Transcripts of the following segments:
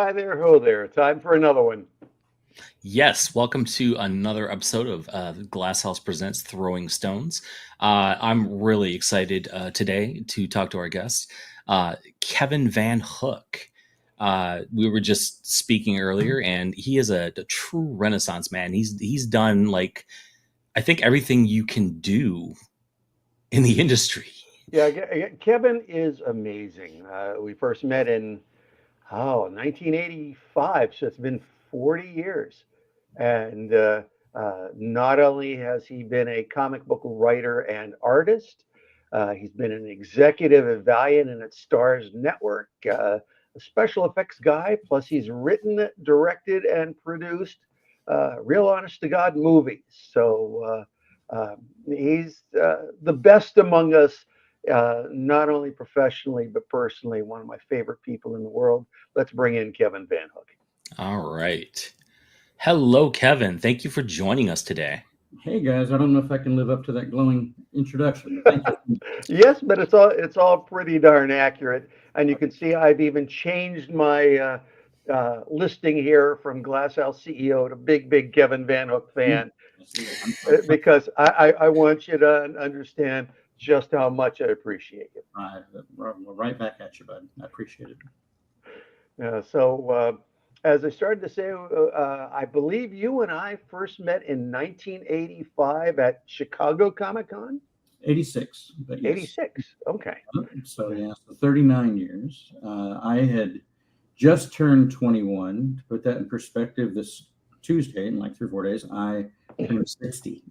Hi there, ho there. Time for another one. Yes, welcome to another episode of Glasshouse Presents Throwing Stones. I'm really excited today to talk to our guest, Kevin VanHook. We were just speaking earlier, and he is a true Renaissance man. He's done like I think everything you can do in the industry. Yeah, Kevin is amazing. We first met in 1985, so it's been 40 years. And not only has he been a comic book writer and artist, he's been an executive at Valiant and at Stars Network, a special effects guy. Plus, he's written, directed, and produced real honest to God movies. So he's the best among us, not only professionally, but personally, one of my favorite people in the world. Let's bring in Kevin VanHook. All right. Hello, Kevin. Thank you for joining us today. Hey guys, I don't know if I can live up to that glowing introduction. Thank you. Yes, but it's all pretty darn accurate, and you can see I've even changed my listing here from Glasshouse CEO to big Kevin VanHook fan because I want you to understand just how much I appreciate you. We're right back at you, bud. I appreciate it. So as I started to say, I believe you and I first met in 1985 at Chicago Comic Con. 86, but yes. 86. Okay. So 39 years. I had just turned 21. To put that in perspective, this Tuesday, in like 3 or 4 days, I turned 60.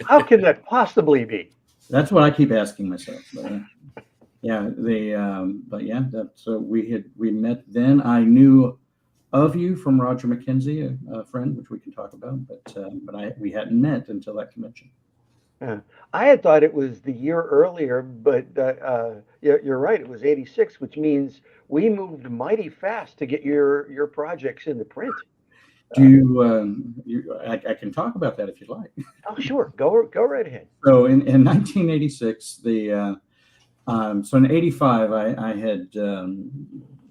How can that possibly be? That's what I keep asking myself. So we met then. I knew of you from Roger McKenzie, a friend, which we can talk about, but we hadn't met until that convention. I had thought it was the year earlier, but you're right. It was 86, which means we moved mighty fast to get your projects into print. I can talk about that if you'd like. Oh, sure. Go right ahead. So in 1986, so in 85, I had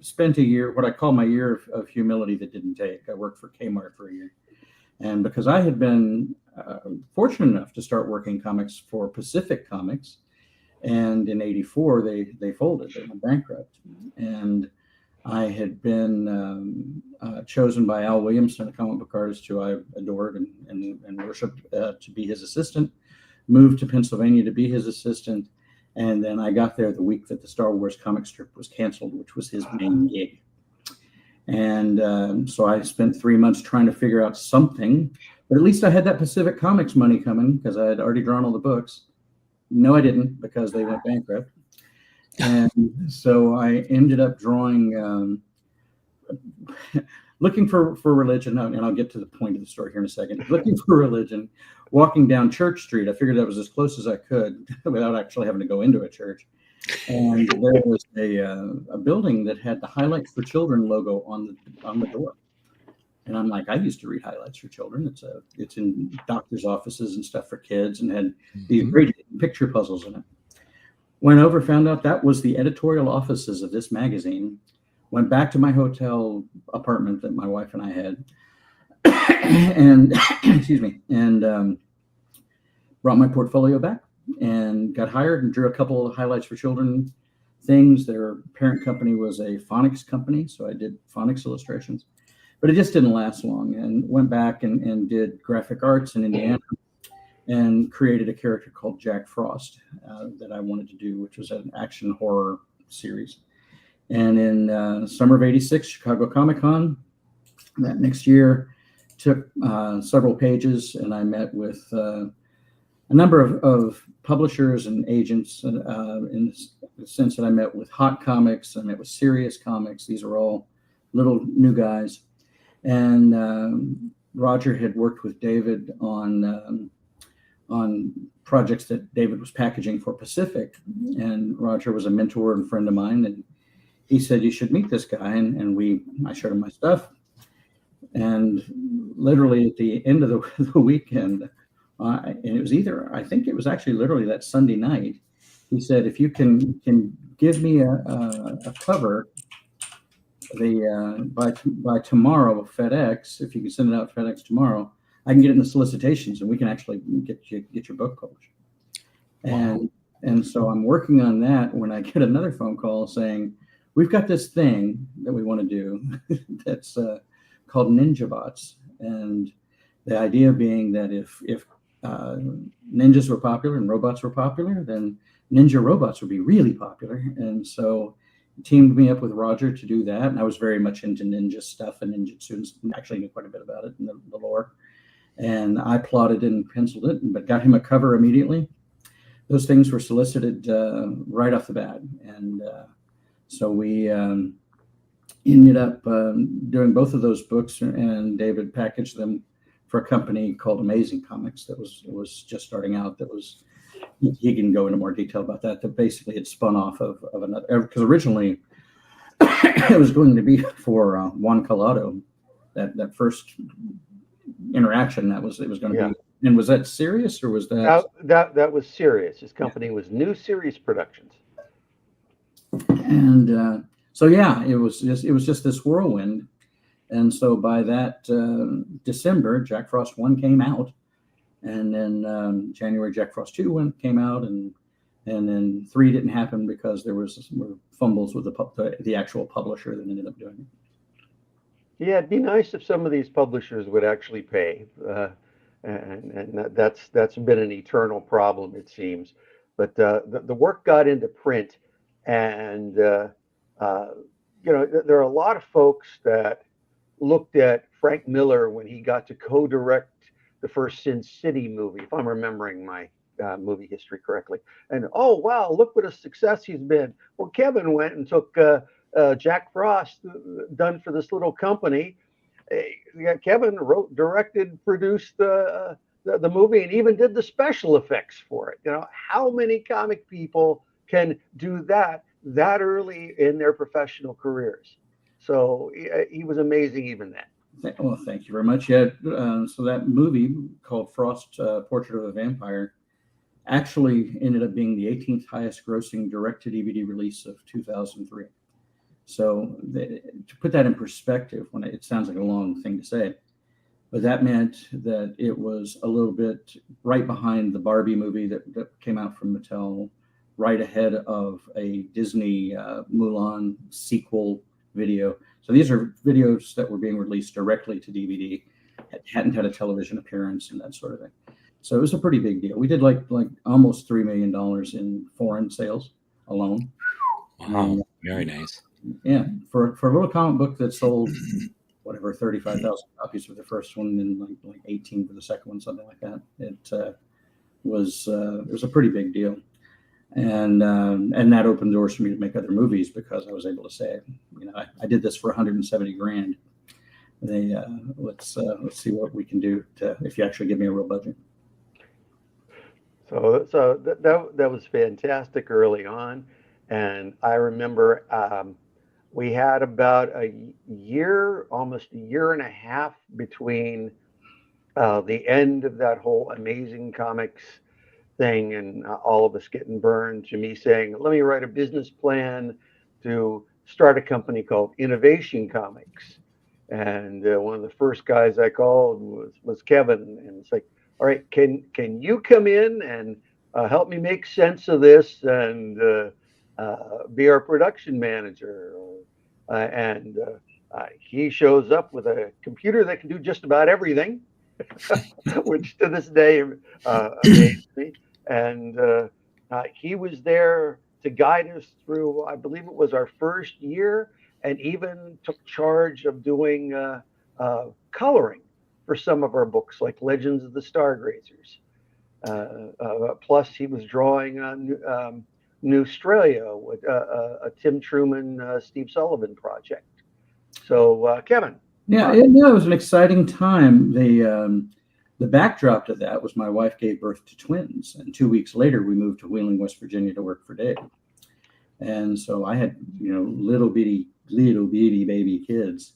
spent a year, what I call my year of humility that didn't take. I worked for Kmart for a year. And because I had been fortunate enough to start working comics for Pacific Comics, and in 84, they folded, they went bankrupt. And I had been chosen by Al Williamson, a comic book artist who I adored and worshiped, to be his assistant, moved to Pennsylvania to be his assistant. And then I got there the week that the Star Wars comic strip was canceled, which was his main gig. And so I spent 3 months trying to figure out something, but at least I had that Pacific Comics money coming because I had already drawn all the books. No, I didn't, because they went bankrupt. And so I ended up drawing, looking for religion, and I'll get to the point of the story here in a second. Looking for religion, walking down Church Street. I figured that was as close as I could without actually having to go into a church. And there was a building that had the Highlights for Children logo on the door. And I'm like, I used to read Highlights for Children. It's in doctors' offices and stuff for kids, and had these great picture puzzles in it. Went over, found out that was the editorial offices of this magazine. Went back to my hotel apartment that my wife and I had, and brought my portfolio back and got hired and drew a couple of Highlights for Children things. Their parent company was a phonics company, so I did phonics illustrations, but it just didn't last long. And went back and did graphic arts in Indiana and created a character called Jack Frost that I wanted to do, which was an action horror series. And in summer of 86, Chicago Comic Con, that next year, took several pages, and I met with a number of publishers and agents in the sense that I met with Hot Comics, I met with Serious Comics. These are all little new guys. And Roger had worked with David on projects that David was packaging for Pacific. And Roger was a mentor and friend of mine, and he said, you should meet this guy. And I showed him my stuff. And literally at the end of the weekend, and it was I think it was actually literally that Sunday night, he said, if you can give me a cover by tomorrow, FedEx, if you can send it out FedEx tomorrow, I can get it in the solicitations, and we can actually get your book published. Wow. And so I'm working on that when I get another phone call saying, we've got this thing that we want to do that's called Ninja Bots. And the idea being that if ninjas were popular and robots were popular, then ninja robots would be really popular. And so teamed me up with Roger to do that. And I was very much into ninja stuff and ninjutsu, and actually knew quite a bit about it and the lore. And I plotted and penciled it, but got him a cover immediately. Those things were solicited right off the bat. And so we ended up doing both of those books, and David packaged them for a company called Amazing Comics that was just starting out. That was, he can go into more detail about that. That basically it spun off of another, because originally it was going to be for Juan Collado. That first interaction, it was going to be. And was that serious, or was that was serious? His company was New Series Productions. And so it was just this whirlwind. And so by that December, Jack Frost 1 came out, and then January Jack Frost 2 came out, and then 3 didn't happen because there were fumbles with the actual publisher that ended up doing it. Yeah, it'd be nice if some of these publishers would actually pay, and that's been an eternal problem, it seems. But the work got into print, and there are a lot of folks that looked at Frank Miller when he got to co-direct the first Sin City movie, if I'm remembering my movie history correctly. And oh wow, look what a success he's been. Well, Kevin went and took Jack Frost, done for this little company. Kevin wrote, directed, produced the movie, and even did the special effects for it. How many comic people can do that early in their professional careers? So he was amazing even then. Well, thank you very much. Yeah, so that movie called Frost, Portrait of a Vampire, actually ended up being the 18th highest grossing direct-to-DVD release of 2003. So to put that in perspective, when it sounds like a long thing to say, but that meant that it was a little bit right behind the Barbie movie that came out from Mattel, right ahead of a Disney Mulan sequel video. So these are videos that were being released directly to DVD, hadn't had a television appearance and that sort of thing. So it was a pretty big deal. We did like almost $3 million in foreign sales alone. Wow, very nice. Yeah, for a little comic book that sold whatever 35,000 copies for the first one, and like 18 for the second one, something like that. It was a pretty big deal. And that opened doors for me to make other movies, because I was able to say, I did this for $170,000. Let's see what we can do if you actually give me a real budget. So that was fantastic early on, and I remember we had about a year, almost a year and a half between the end of that whole Amazing Comics thing and all of us getting burned, to me saying, let me write a business plan to start a company called Innovation Comics. And one of the first guys I called was Kevin, and it's like, all right, can you come in and help me make sense of this and be our production manager? And he shows up with a computer that can do just about everything, which to this day amazed me. And he was there to guide us through, I believe it was our first year, and even took charge of doing coloring for some of our books, like Legends of the Stargrazers. Plus, he was drawing New Australia with a Tim Truman, Steve Sullivan project. So, Kevin. Yeah, it was an exciting time. The backdrop to that was my wife gave birth to twins, and 2 weeks later we moved to Wheeling, West Virginia to work for Dave. And so I had, little bitty baby kids.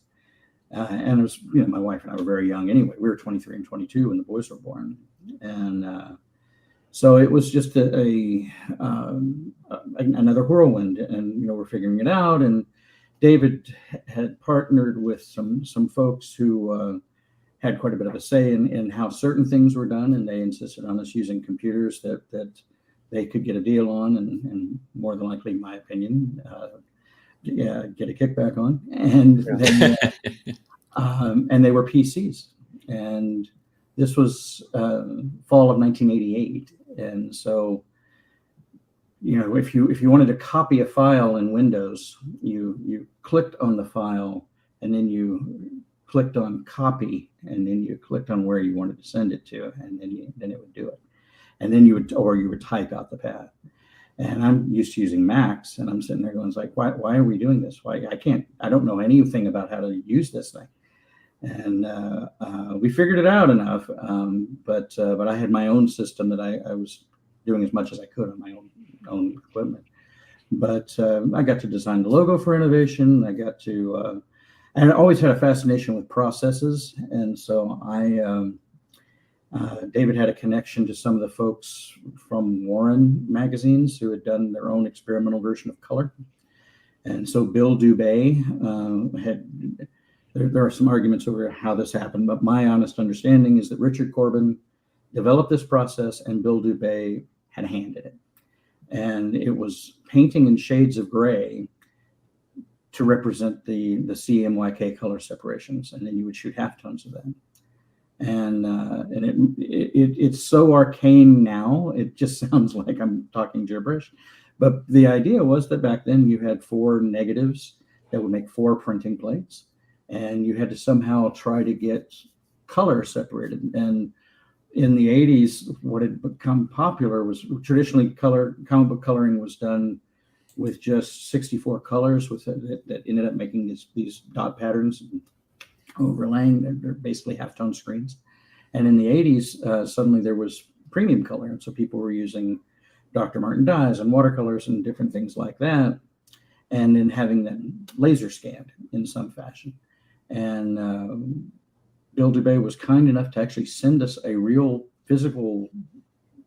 And it was, my wife and I were very young anyway. We were 23 and 22 when the boys were born. And so it was just another whirlwind, and, we're figuring it out. And David had partnered with some folks who had quite a bit of a say in how certain things were done, and they insisted on us using computers that they could get a deal on, and more than likely, in my opinion, get a kickback on. And then, and they were PCs, and this was fall of 1988, and so, if you wanted to copy a file in Windows, you clicked on the file, and then you clicked on copy, and then you clicked on where you wanted to send it to, and then it would do it, and then you would type out the path. And I'm used to using Macs, and I'm sitting there going, like, why are we doing this? Why I don't know anything about how to use this thing. And we figured it out enough, but I had my own system that I was doing as much as I could on my own equipment. But I got to design the logo for innovation. I got to, and I always had a fascination with processes, and so David had a connection to some of the folks from Warren magazines who had done their own experimental version of color. And so Bill Dubay there are some arguments over how this happened, but my honest understanding is that Richard Corbin developed this process and Bill Dubay had handed it. And it was painting in shades of gray to represent the CMYK color separations, and then you would shoot halftones of that. And it's so arcane now, it just sounds like I'm talking gibberish. But the idea was that back then you had 4 negatives that would make 4 printing plates, and you had to somehow try to get color separated. And in the 80s, what had become popular was traditionally comic book coloring was done with just 64 colors that ended up making these dot patterns and overlaying. They're basically halftone screens. And in the 80s, suddenly there was premium color. And so people were using Dr. Martin dyes and watercolors and different things like that, and then having them laser scanned in some fashion. And Bill Dubay was kind enough to actually send us a real physical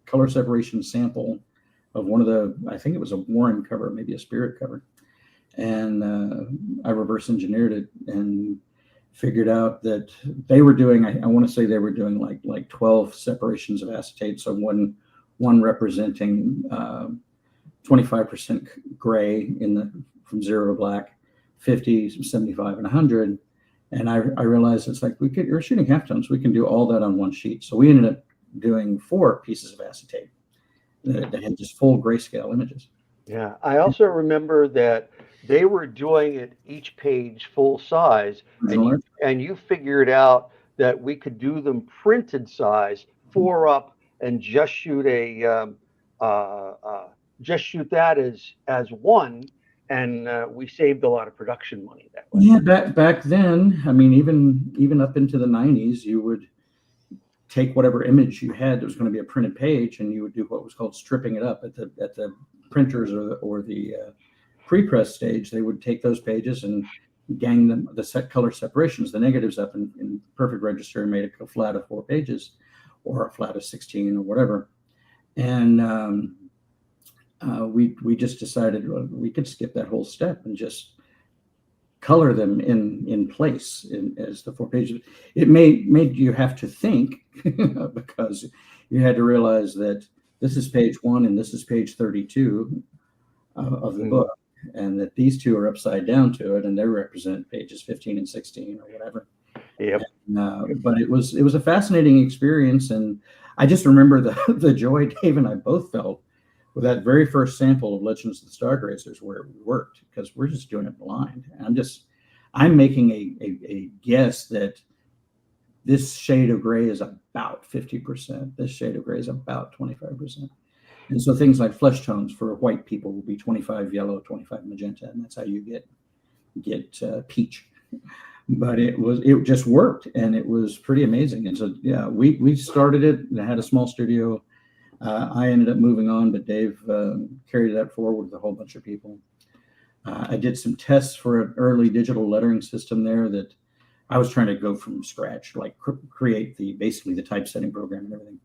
color separation sample of one of I think it was a Warren cover, maybe a Spirit cover. And I reverse engineered it and figured out that they were doing, I want to say they were doing like 12 separations of acetate. So one representing 25% gray from 0 to black, 50, 75, and 100. And I realized it's like we're shooting halftones. We can do all that on one sheet. So we ended up doing 4 pieces of acetate that had just full grayscale images. Yeah, I also remember that they were doing it each page full size, and you figured out that we could do them printed size 4 up and just shoot that as one, and we saved a lot of production money that way. Yeah, back then, I mean, even up into the 90s, you would take whatever image you had that was going to be a printed page, and you would do what was called stripping it up at the printers or the pre-press stage. They would take those pages and gang them, the set color separations, the negatives up in perfect register, and made a flat of 4 pages or a flat of 16 or whatever. And we just decided we could skip that whole step and just color them in place as the 4 pages. It made you have to think because you had to realize that this is page 1 and this is page 32 of the book, and that these 2 are upside down to it, and they represent pages 15 and 16 or whatever. Yep. But it was a fascinating experience, and I just remember the joy Dave and I both felt with that very first sample of Legends of the Stargazers where it worked, because we're just doing it blind. And I'm making a guess that this shade of gray is about 50%. This shade of gray is about 25%. And so things like flesh tones for white people will be 25 yellow, 25 magenta, and that's how you get peach. But it just worked, and it was pretty amazing. And so yeah, we started it and had a small studio. I ended up moving on, but Dave carried that forward with a whole bunch of people. I did some tests for an early digital lettering system there that I was trying to go from scratch, like create basically the typesetting program and everything.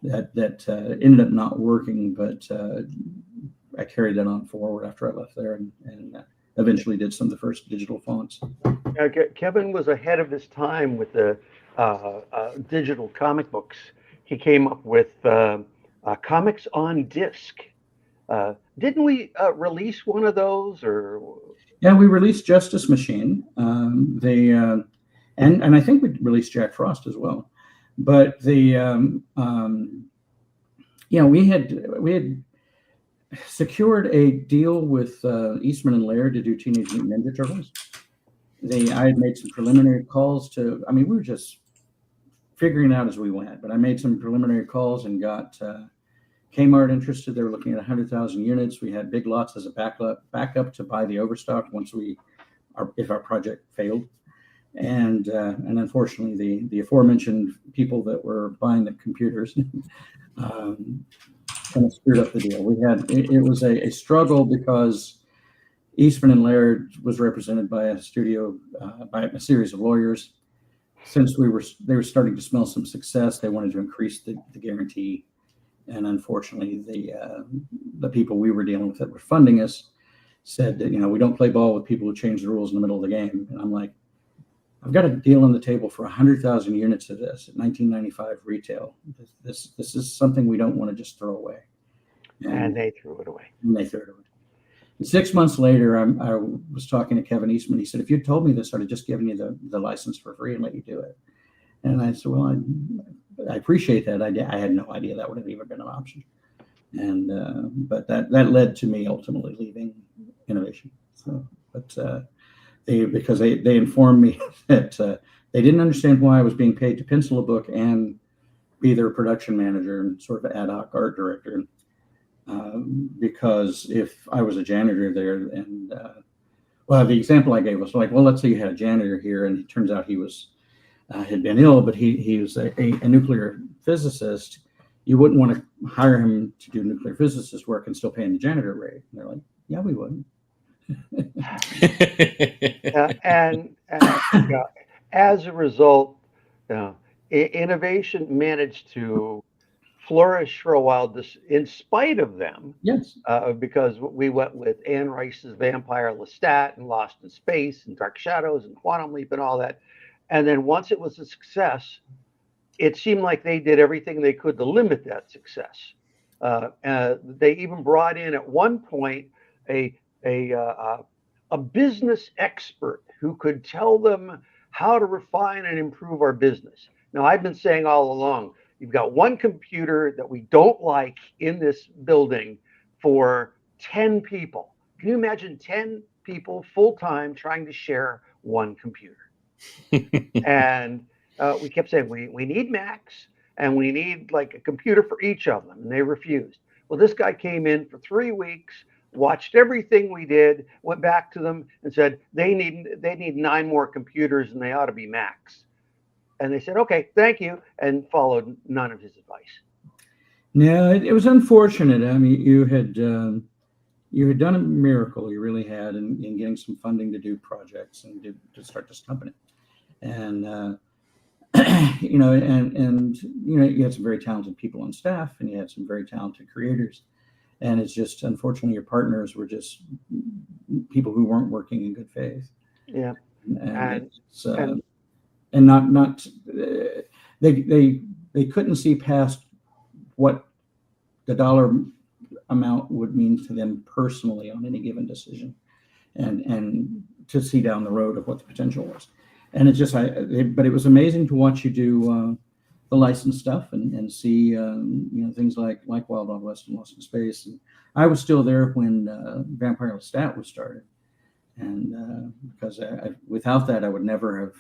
That ended up not working, but I carried that on forward after I left there, and eventually did some of the first digital fonts. Kevin was ahead of his time with the digital comic books. He came up with comics on disc. Didn't we release one of those? Or Yeah, we released Justice Machine. And I think we released Jack Frost as well. But we had secured a deal with Eastman and Laird to do Teenage Mutant Ninja Turtles. I had made some preliminary calls to. I mean, we were just figuring it out as we went. But I made some preliminary calls and got Kmart interested. They were looking at 100,000 units. We had big lots as a backup to buy the overstock if our project failed. And unfortunately, the aforementioned people that were buying the computers kind of screwed up the deal. It was a struggle because Eastman and Laird was represented by a series of lawyers. Since they were starting to smell some success, they wanted to increase the guarantee. And unfortunately, the people we were dealing with that were funding us said that, we don't play ball with people who change the rules in the middle of the game. And I'm like, I've got a deal on the table for 100,000 units of this at $19.95 retail. This is something we don't want to just throw away. And they threw it away. And 6 months later, I was talking to Kevin Eastman. He said, if you'd told me this, I'd have just given you the license for free and let you do it. And I said, well, I appreciate that. I had no idea that would have even been an option. And but that led to me ultimately leaving Innovation. So, because they informed me that they didn't understand why I was being paid to pencil a book and be their production manager and sort of ad hoc art director. Because if I was a janitor there, and the example I gave was like, well, let's say you had a janitor here, and it turns out he had been ill, but he was a nuclear physicist. You wouldn't want to hire him to do nuclear physicist work and still pay him the janitor rate. And they're like, yeah, we wouldn't. And as a result, Innovation managed to flourish for a while, in spite of them. Yes. Because we went with Anne Rice's Vampire Lestat and Lost in Space and Dark Shadows and Quantum Leap and all that. And then once it was a success, it seemed like they did everything they could to limit that success. They even brought in at one point a business expert who could tell them how to refine and improve our business. Now, I've been saying all along, you've got one computer that we don't like in this building for 10 people. Can you imagine 10 people full-time trying to share one computer? And we kept saying, we need Macs and we need like a computer for each of them. And they refused. Well, this guy came in for 3 weeks, watched everything we did, went back to them and said, they need 9 more computers and they ought to be Macs. And they said, okay, thank you, and followed none of his advice. No, it was unfortunate. I mean, you had done a miracle, you really had, in getting some funding to do projects and to start this company. And, you had some very talented people on staff, and you had some very talented creators. And it's just, unfortunately, your partners were just people who weren't working in good faith. Yeah. And not they couldn't see past what the dollar amount would mean to them personally on any given decision, and to see down the road of what the potential was. And it just, but it was amazing to watch you do the licensed stuff and see things like Wild Wild West and Lost in Space. And I was still there when Vampire Lestat was started, and because without that I would never have,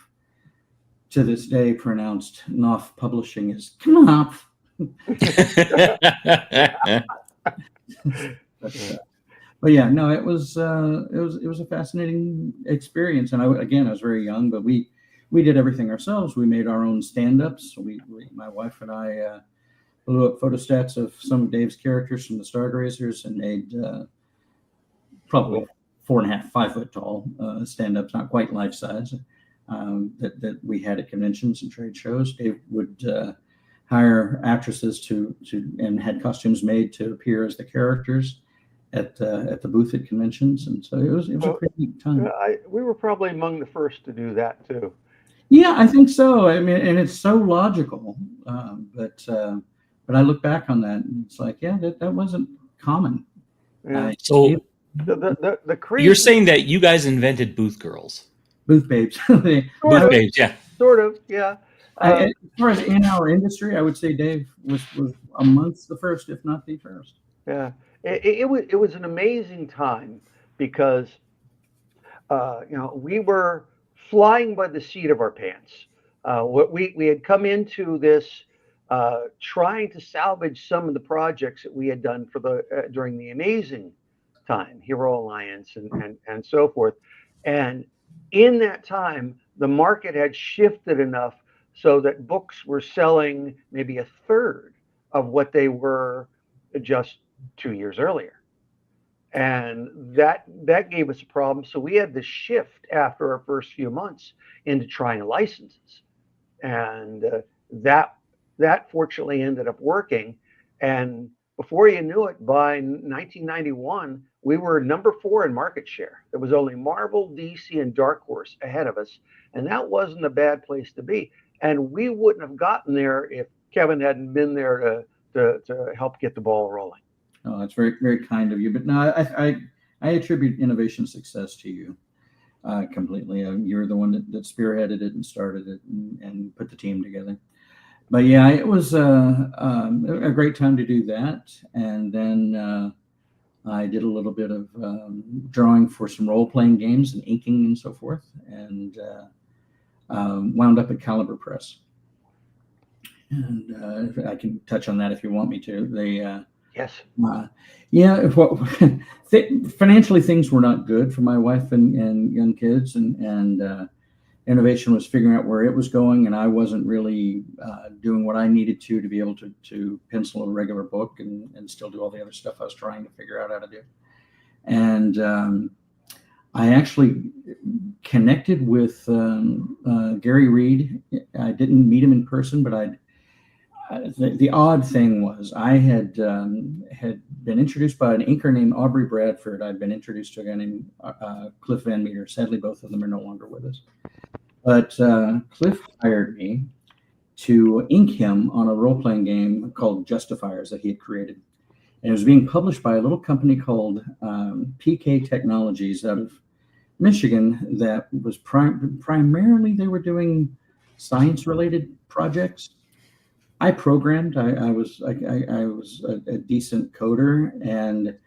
to this day, pronounced Knopf Publishing as Knopf. But yeah, no, it was a fascinating experience. And I was very young, but we did everything ourselves. We made our own stand-ups. My wife and I blew up photostats of some of Dave's characters from the Stargazers and made probably 4.5, 5 foot tall stand-ups, not quite life size. That we had at conventions and trade shows. Dave would hire actresses to and had costumes made to appear as the characters, at the booth at conventions, and so it was a Well, pretty neat time. we were probably among the first to do that too. Yeah, I think so. I mean, and it's so logical, but I look back on that, and it's like, yeah, that wasn't common. Yeah. So The you're crazy saying that you guys invented booth girls, booth babes. sort of, yeah. sort of, yeah. As far as in our industry, I would say Dave was amongst the first, if not the first. Yeah, it was an amazing time because we were flying by the seat of our pants. What we had come into this trying to salvage some of the projects that we had done for the during the amazing time, Hero Alliance and so forth. And in that time, the market had shifted enough so that books were selling maybe a third of what they were just 2 years earlier, and that gave us a problem. So we had to shift after our first few months into trying licenses, and that fortunately ended up working. And before you knew it, by 1991, we were number 4 in market share. There was only Marvel, DC, and Dark Horse ahead of us, and that wasn't a bad place to be. And we wouldn't have gotten there if Kevin hadn't been there to help get the ball rolling. Oh, that's very, very kind of you. But no, I attribute innovation success to you completely. You're the one that spearheaded it and started it and put the team together. But yeah, it was a great time to do that. And then I did a little bit of drawing for some role-playing games and inking and so forth, and wound up at Caliber Press. And I can touch on that if you want me to. They Yes. Yeah, financially things were not good for my wife and young kids, and innovation was figuring out where it was going, and I wasn't really doing what I needed to be able to pencil a regular book and still do all the other stuff I was trying to figure out how to do. And I actually connected with Gary Reed. I didn't meet him in person, but the odd thing was I had been introduced by an inker named Aubrey Bradford. I'd been introduced to a guy named Cliff Van Meter. Sadly, both of them are no longer with us. But Cliff hired me to ink him on a role-playing game called Justifiers that he had created. And it was being published by a little company called PK Technologies out of Michigan that was primarily, they were doing science-related projects. I programmed. I was a decent coder, and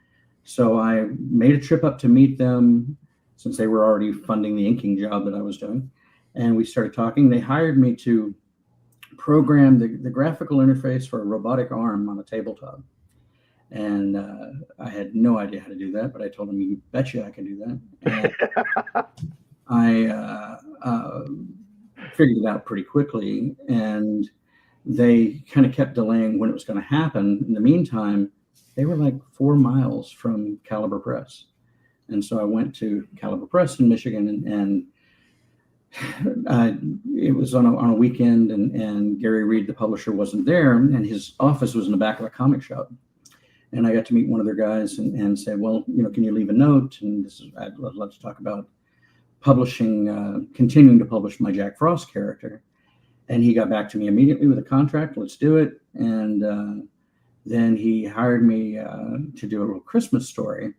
so I made a trip up to meet them since they were already funding the inking job that I was doing, and we started talking. They hired me to program the graphical interface for a robotic arm on a tabletop, and I had no idea how to do that, but I told them, "You betcha I can do that." And I figured it out pretty quickly, and they kind of kept delaying when it was going to happen. In the meantime, they were like 4 miles from Caliber Press. And so I went to Caliber Press in Michigan, and it was on a weekend, and Gary Reed, the publisher, wasn't there, and his office was in the back of a comic shop. And I got to meet one of their guys and said, well, can you leave a note? And I'd love to talk about continuing to publish my Jack Frost character. And he got back to me immediately with a contract. Let's do it. And then he hired me to do a little Christmas story.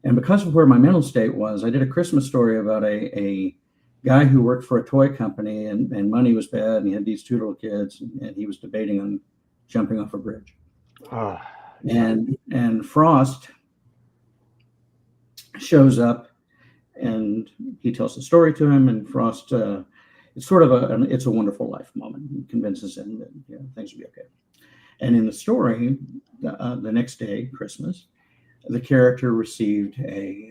And because of where my mental state was, I did a Christmas story about a guy who worked for a toy company, and money was bad, and he had these 2 little kids, and he was debating on jumping off a bridge. And Frost shows up, and he tells the story to him, and Frost. It's sort of It's a Wonderful Life moment. He convinces him that things will be okay. And in the story, the next day, Christmas, the character received a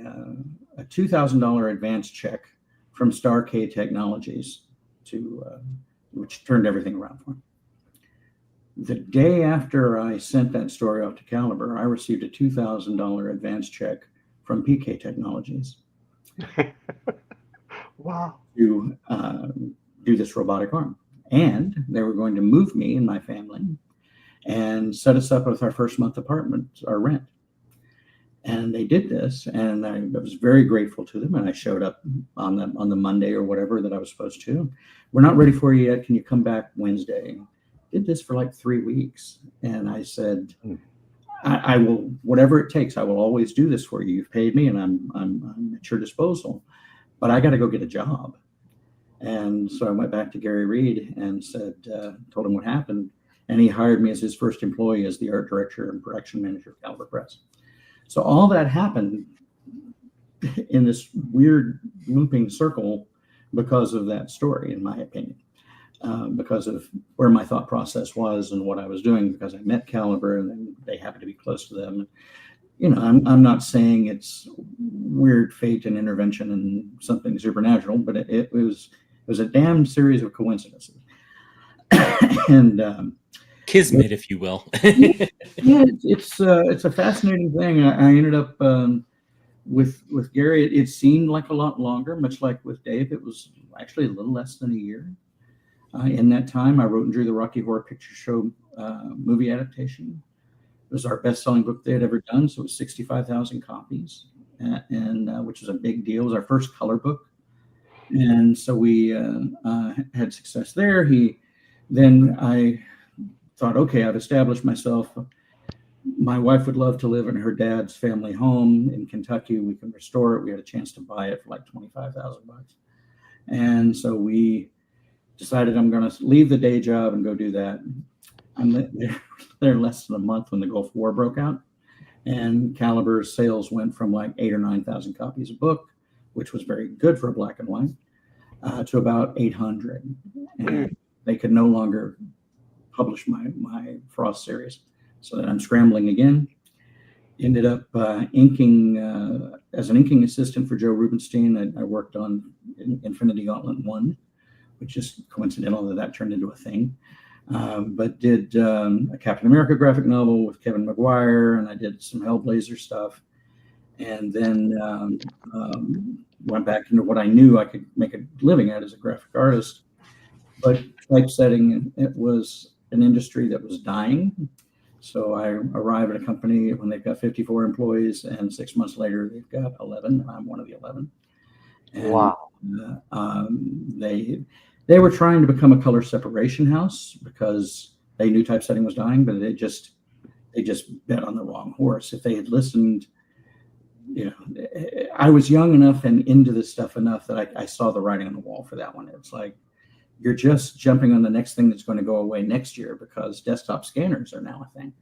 $2,000 advance check from Star K Technologies, which turned everything around for him. The day after I sent that story out to Caliber, I received a $2,000 advance check from PK Technologies. Wow. To do this robotic arm. And they were going to move me and my family and set us up with our first month apartment, our rent. And they did this, and I was very grateful to them. And I showed up on the Monday or whatever that I was supposed to. We're not ready for you yet. Can you come back Wednesday? Did this for like 3 weeks, and I said, I will, whatever it takes. I will always do this for you. You've paid me, and I'm at your disposal. But I got to go get a job. And so I went back to Gary Reed and said, told him what happened, and he hired me as his first employee as the art director and production manager of Caliber Press. So all that happened in this weird looping circle because of that story, in my opinion, because of where my thought process was and what I was doing, because I met Caliber and then they happened to be close to them. You know, I'm not saying it's weird fate and intervention and something supernatural, but it was a damn series of coincidences. And Kismet, if you will. yeah, it's a fascinating thing. I ended up with Gary. It seemed like a lot longer, much like with Dave. It was actually a little less than a year. In that time, I wrote and drew the Rocky Horror Picture Show movie adaptation. It was our best-selling book they had ever done, so it was 65,000 copies, and which was a big deal. It was our first color book, and so we had success there. Then I thought, okay, I've established myself. My wife would love to live in her dad's family home in Kentucky. We can restore it. We had a chance to buy it for like $25,000, and so we decided I'm going to leave the day job and go do that. I'm there less than a month when the Gulf War broke out, and Caliber's sales went from like 8,000 or 9,000 copies a book, which was very good for a black and white, to about 800, and they could no longer publish my Frost series. So then I'm scrambling again. Ended up inking as an inking assistant for Joe Rubenstein. I worked on Infinity Gauntlet 1, which is coincidental that turned into a thing. But did a Captain America graphic novel with Kevin McGuire, and I did some Hellblazer stuff. And then went back into what I knew I could make a living at as a graphic artist. But typesetting, it was an industry that was dying. So I arrived at a company when they've got 54 employees, and 6 months later they've got 11, and I'm one of the 11. And, Wow. They were trying to become a color separation house because they knew typesetting was dying, but they just bet on the wrong horse. If they had listened, you know, I was young enough and into this stuff enough that I saw the writing on the wall for that one. It's like, you're just jumping on the next thing that's going to go away next year because desktop scanners are now a thing.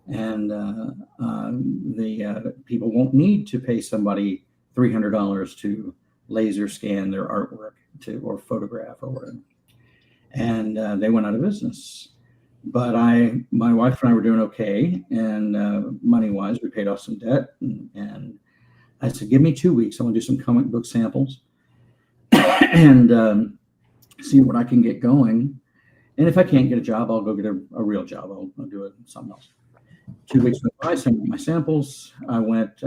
And the people won't need to pay somebody $300 to laser scan their artwork or photograph or whatever. And they went out of business. But my wife and I were doing okay. And money-wise, we paid off some debt. And I said, give me 2 weeks. I want to do some comic book samples. And see what I can get going. And if I can't get a job, I'll go get a real job. I'll do it something else. 2 weeks went by, sent my samples. I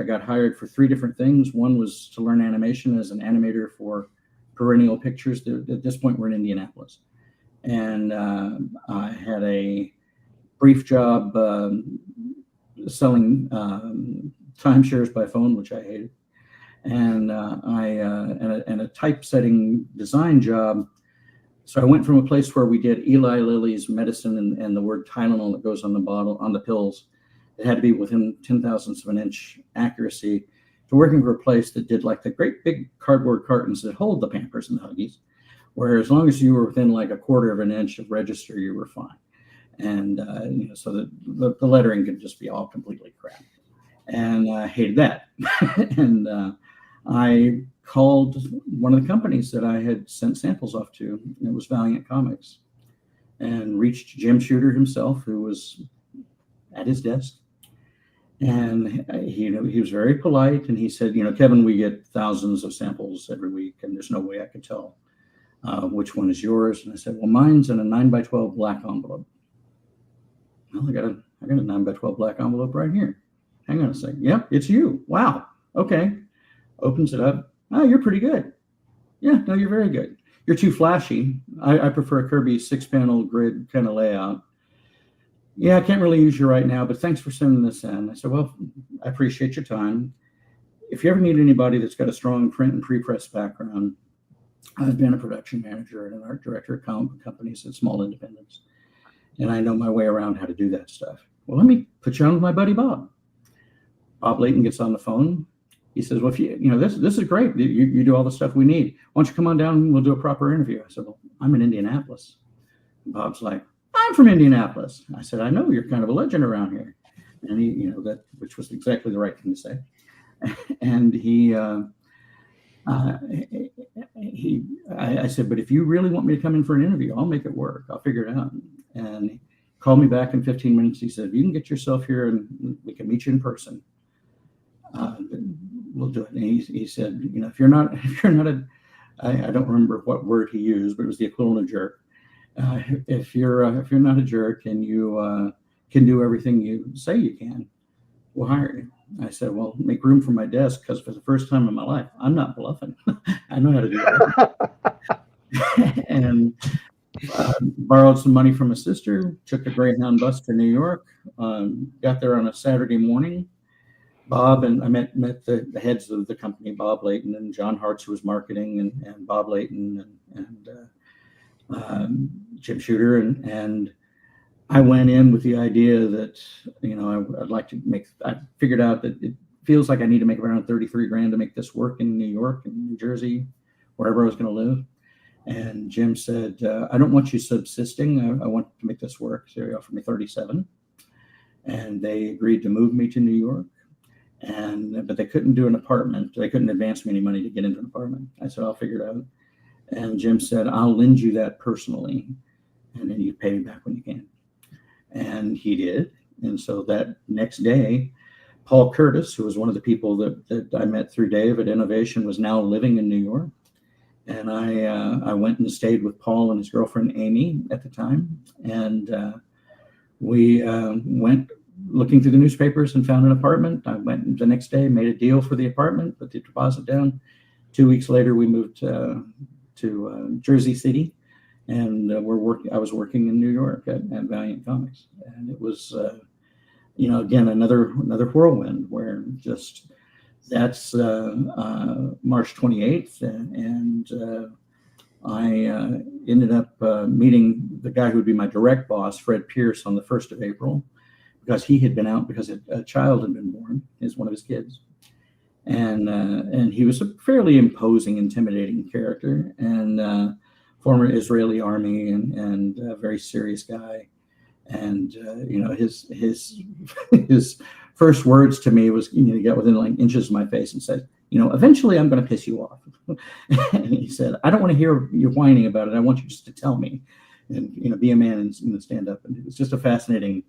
got hired for 3 different things. One was to learn animation as an animator for Perennial Pictures. At this point, we're in Indianapolis. And I had a brief job selling timeshares by phone, which I hated. And a typesetting design job. So I went from a place where we did Eli Lilly's medicine and the word Tylenol that goes on the bottle, on the pills, it had to be within 10,000ths of an inch accuracy, to working for a place that did like the great big cardboard cartons that hold the Pampers and the Huggies, where as long as you were within like a quarter of an inch of register, you were fine. And so that the lettering could just be all completely crap. And I hated that. And I called one of the companies that I had sent samples off to, and it was Valiant Comics, and reached Jim Shooter himself, who was at his desk. And he was very polite, and he said, Kevin, we get thousands of samples every week, and there's no way I could tell which one is yours. And I said, well, mine's in a 9x12 black envelope. Well, I got a 9x12 black envelope right here. Hang on a second. Yep, it's you. Wow. Okay. Opens it up. Oh, you're pretty good. Yeah, no, you're very good. You're too flashy. I prefer a Kirby 6-panel grid kind of layout. yeah, I can't really use you right now, but thanks for sending this in. I said, well, I appreciate your time. If you ever need anybody that's got a strong print and pre-press background, I've been a production manager and an art director at comic book companies and small independents, and I know my way around how to do that stuff. Well, let me put you on with my buddy Bob. Bob Layton gets on the phone. He says, well, if this is great. You do all the stuff we need. Why don't you come on down and we'll do a proper interview? I said, well, I'm in Indianapolis. And Bob's like, I'm from Indianapolis. I said, I know, you're kind of a legend around here. And he, which was exactly the right thing to say. And I said, but if you really want me to come in for an interview, I'll make it work. I'll figure it out. And he called me back in 15 minutes. He said, you can get yourself here and we can meet you in person. We'll do it. And he said, if you're not I don't remember what word he used, but it was the equivalent of jerk. If you're not a jerk and you can do everything you say you can, we'll hire you. I said, well, make room for my desk, because for the first time in my life, I'm not bluffing. I know how to do that. And borrowed some money from a sister, took a Greyhound bus to New York, got there on a Saturday morning. Bob and I met the heads of the company, Bob Layton and John Hartz, who was marketing, and Bob Layton and Jim Shooter, and I went in with the idea that I'd like to make. I figured out that it feels like I need to make around 33 grand to make this work in New York and New Jersey, wherever I was going to live. And Jim said, I don't want you subsisting. I want to make this work. So he offered me 37, and they agreed to move me to New York. But they couldn't do an apartment. They couldn't advance me any money to get into an apartment. I said, I'll figure it out. And Jim said, I'll lend you that personally, and then you pay me back when you can. And he did. And so that next day, Paul Curtis, who was one of the people that I met through Dave at Innovation, was now living in New York. And I went and stayed with Paul and his girlfriend, Amy, at the time. And we went looking through the newspapers and found an apartment. I went the next day, made a deal for the apartment, put the deposit down. 2 weeks later, we moved to Jersey City, and I was working in New York at Valiant Comics, and it was, again, another whirlwind where just that's March 28th, and I ended up meeting the guy who would be my direct boss, Fred Pierce, on the 1st of April. Because he had been out because a child had been born, is one of his kids, and he was a fairly imposing, intimidating character, and former Israeli army, and a very serious guy, and his his first words to me was, he got within like inches of my face and said, eventually I'm going to piss you off, and he said, I don't want to hear you whining about it. I want you just to tell me, and be a man and stand up. And it was just a fascinating.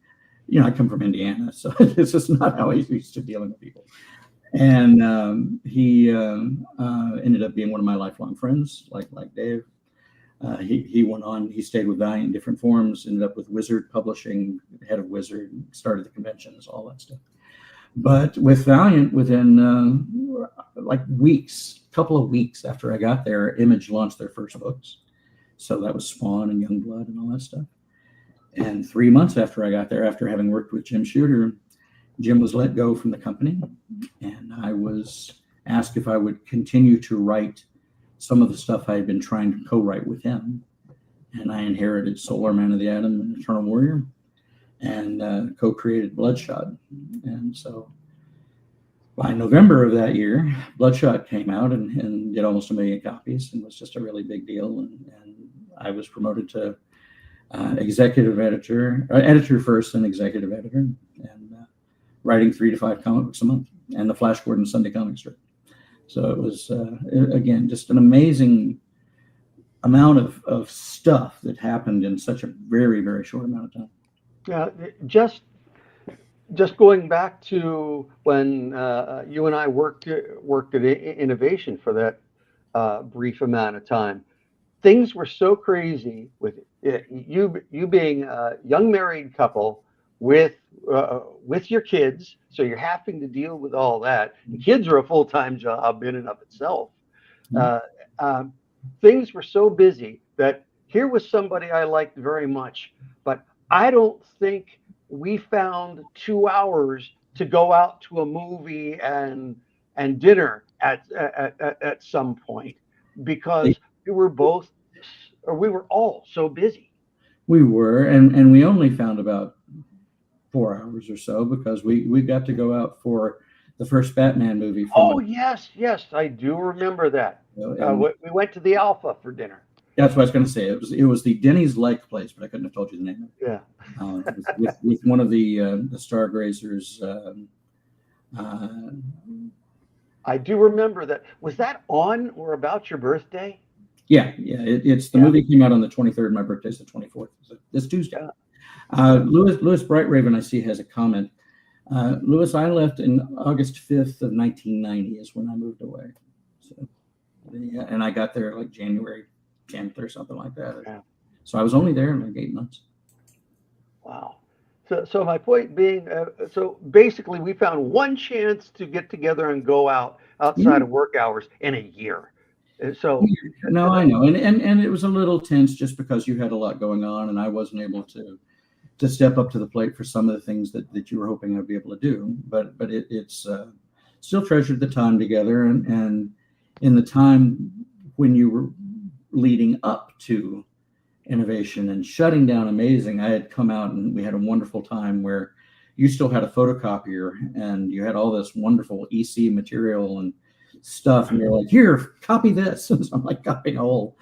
I come from Indiana, so it's just not how he's used to dealing with people. And he ended up being one of my lifelong friends, like Dave. He went on, he stayed with Valiant in different forms, ended up with Wizard Publishing, head of Wizard, started the conventions, all that stuff. But with Valiant, within couple of weeks after I got there, Image launched their first books. So that was Spawn and Youngblood and all that stuff. And 3 months after I got there, after having worked with Jim Shooter, Jim was let go from the company. And I was asked if I would continue to write some of the stuff I had been trying to co-write with him. And I inherited Solar Man of the Atom and Eternal Warrior, and co-created Bloodshot. And so by November of that year, Bloodshot came out and did almost 1 million copies, and was just a really big deal. And I was promoted to executive editor first, and executive editor, and writing 3 to 5 comic books a month, and the Flash Gordon Sunday comic strip. So it was, again, just an amazing amount of stuff that happened in such a very, very short amount of time. Yeah, just going back to when you and I worked at Innovation for that brief amount of time. Things were so crazy with you being a young married couple with your kids, so you're having to deal with all that. And kids are a full-time job in and of itself. Things were so busy that here was somebody I liked very much, but I don't think we found 2 hours to go out to a movie and dinner at some point because we were both or we were all so busy. We were, and we only found about 4 hours or so because we got to go out for the first Batman movie from Oh yes, yes, I do remember that. and We went to the Alpha for dinner. that's what I was going to say. It was the Denny's Like place, but I couldn't have told you the name of it. Yeah, With one of the Stargazers. Uh, I do remember that. Was that on or about your birthday? yeah. It's the Yeah, movie came out on the 23rd. My birthday's the 24th. So this Tuesday. yeah, yeah. Lewis Brightraven, I see, has a comment. Lewis, I left in August 5th of 1990 is when I moved away. So, yeah, and I got there like January 10th or something like that. Yeah. So I was only there like 8 months. Wow. So my point being, so basically, we found one chance to get together and go out Yeah. outside of work hours in a year. So, No, I know, and it was a little tense just because you had a lot going on, and I wasn't able to step up to the plate for some of the things that you were hoping I'd be able to do. But it's still treasured the time together, and in the time when you were leading up to innovation and shutting down amazing, I had come out and we had a wonderful time where you still had a photocopier and you had all this wonderful EC material and stuff, and you're like, here, copy this. And so I'm like copying whole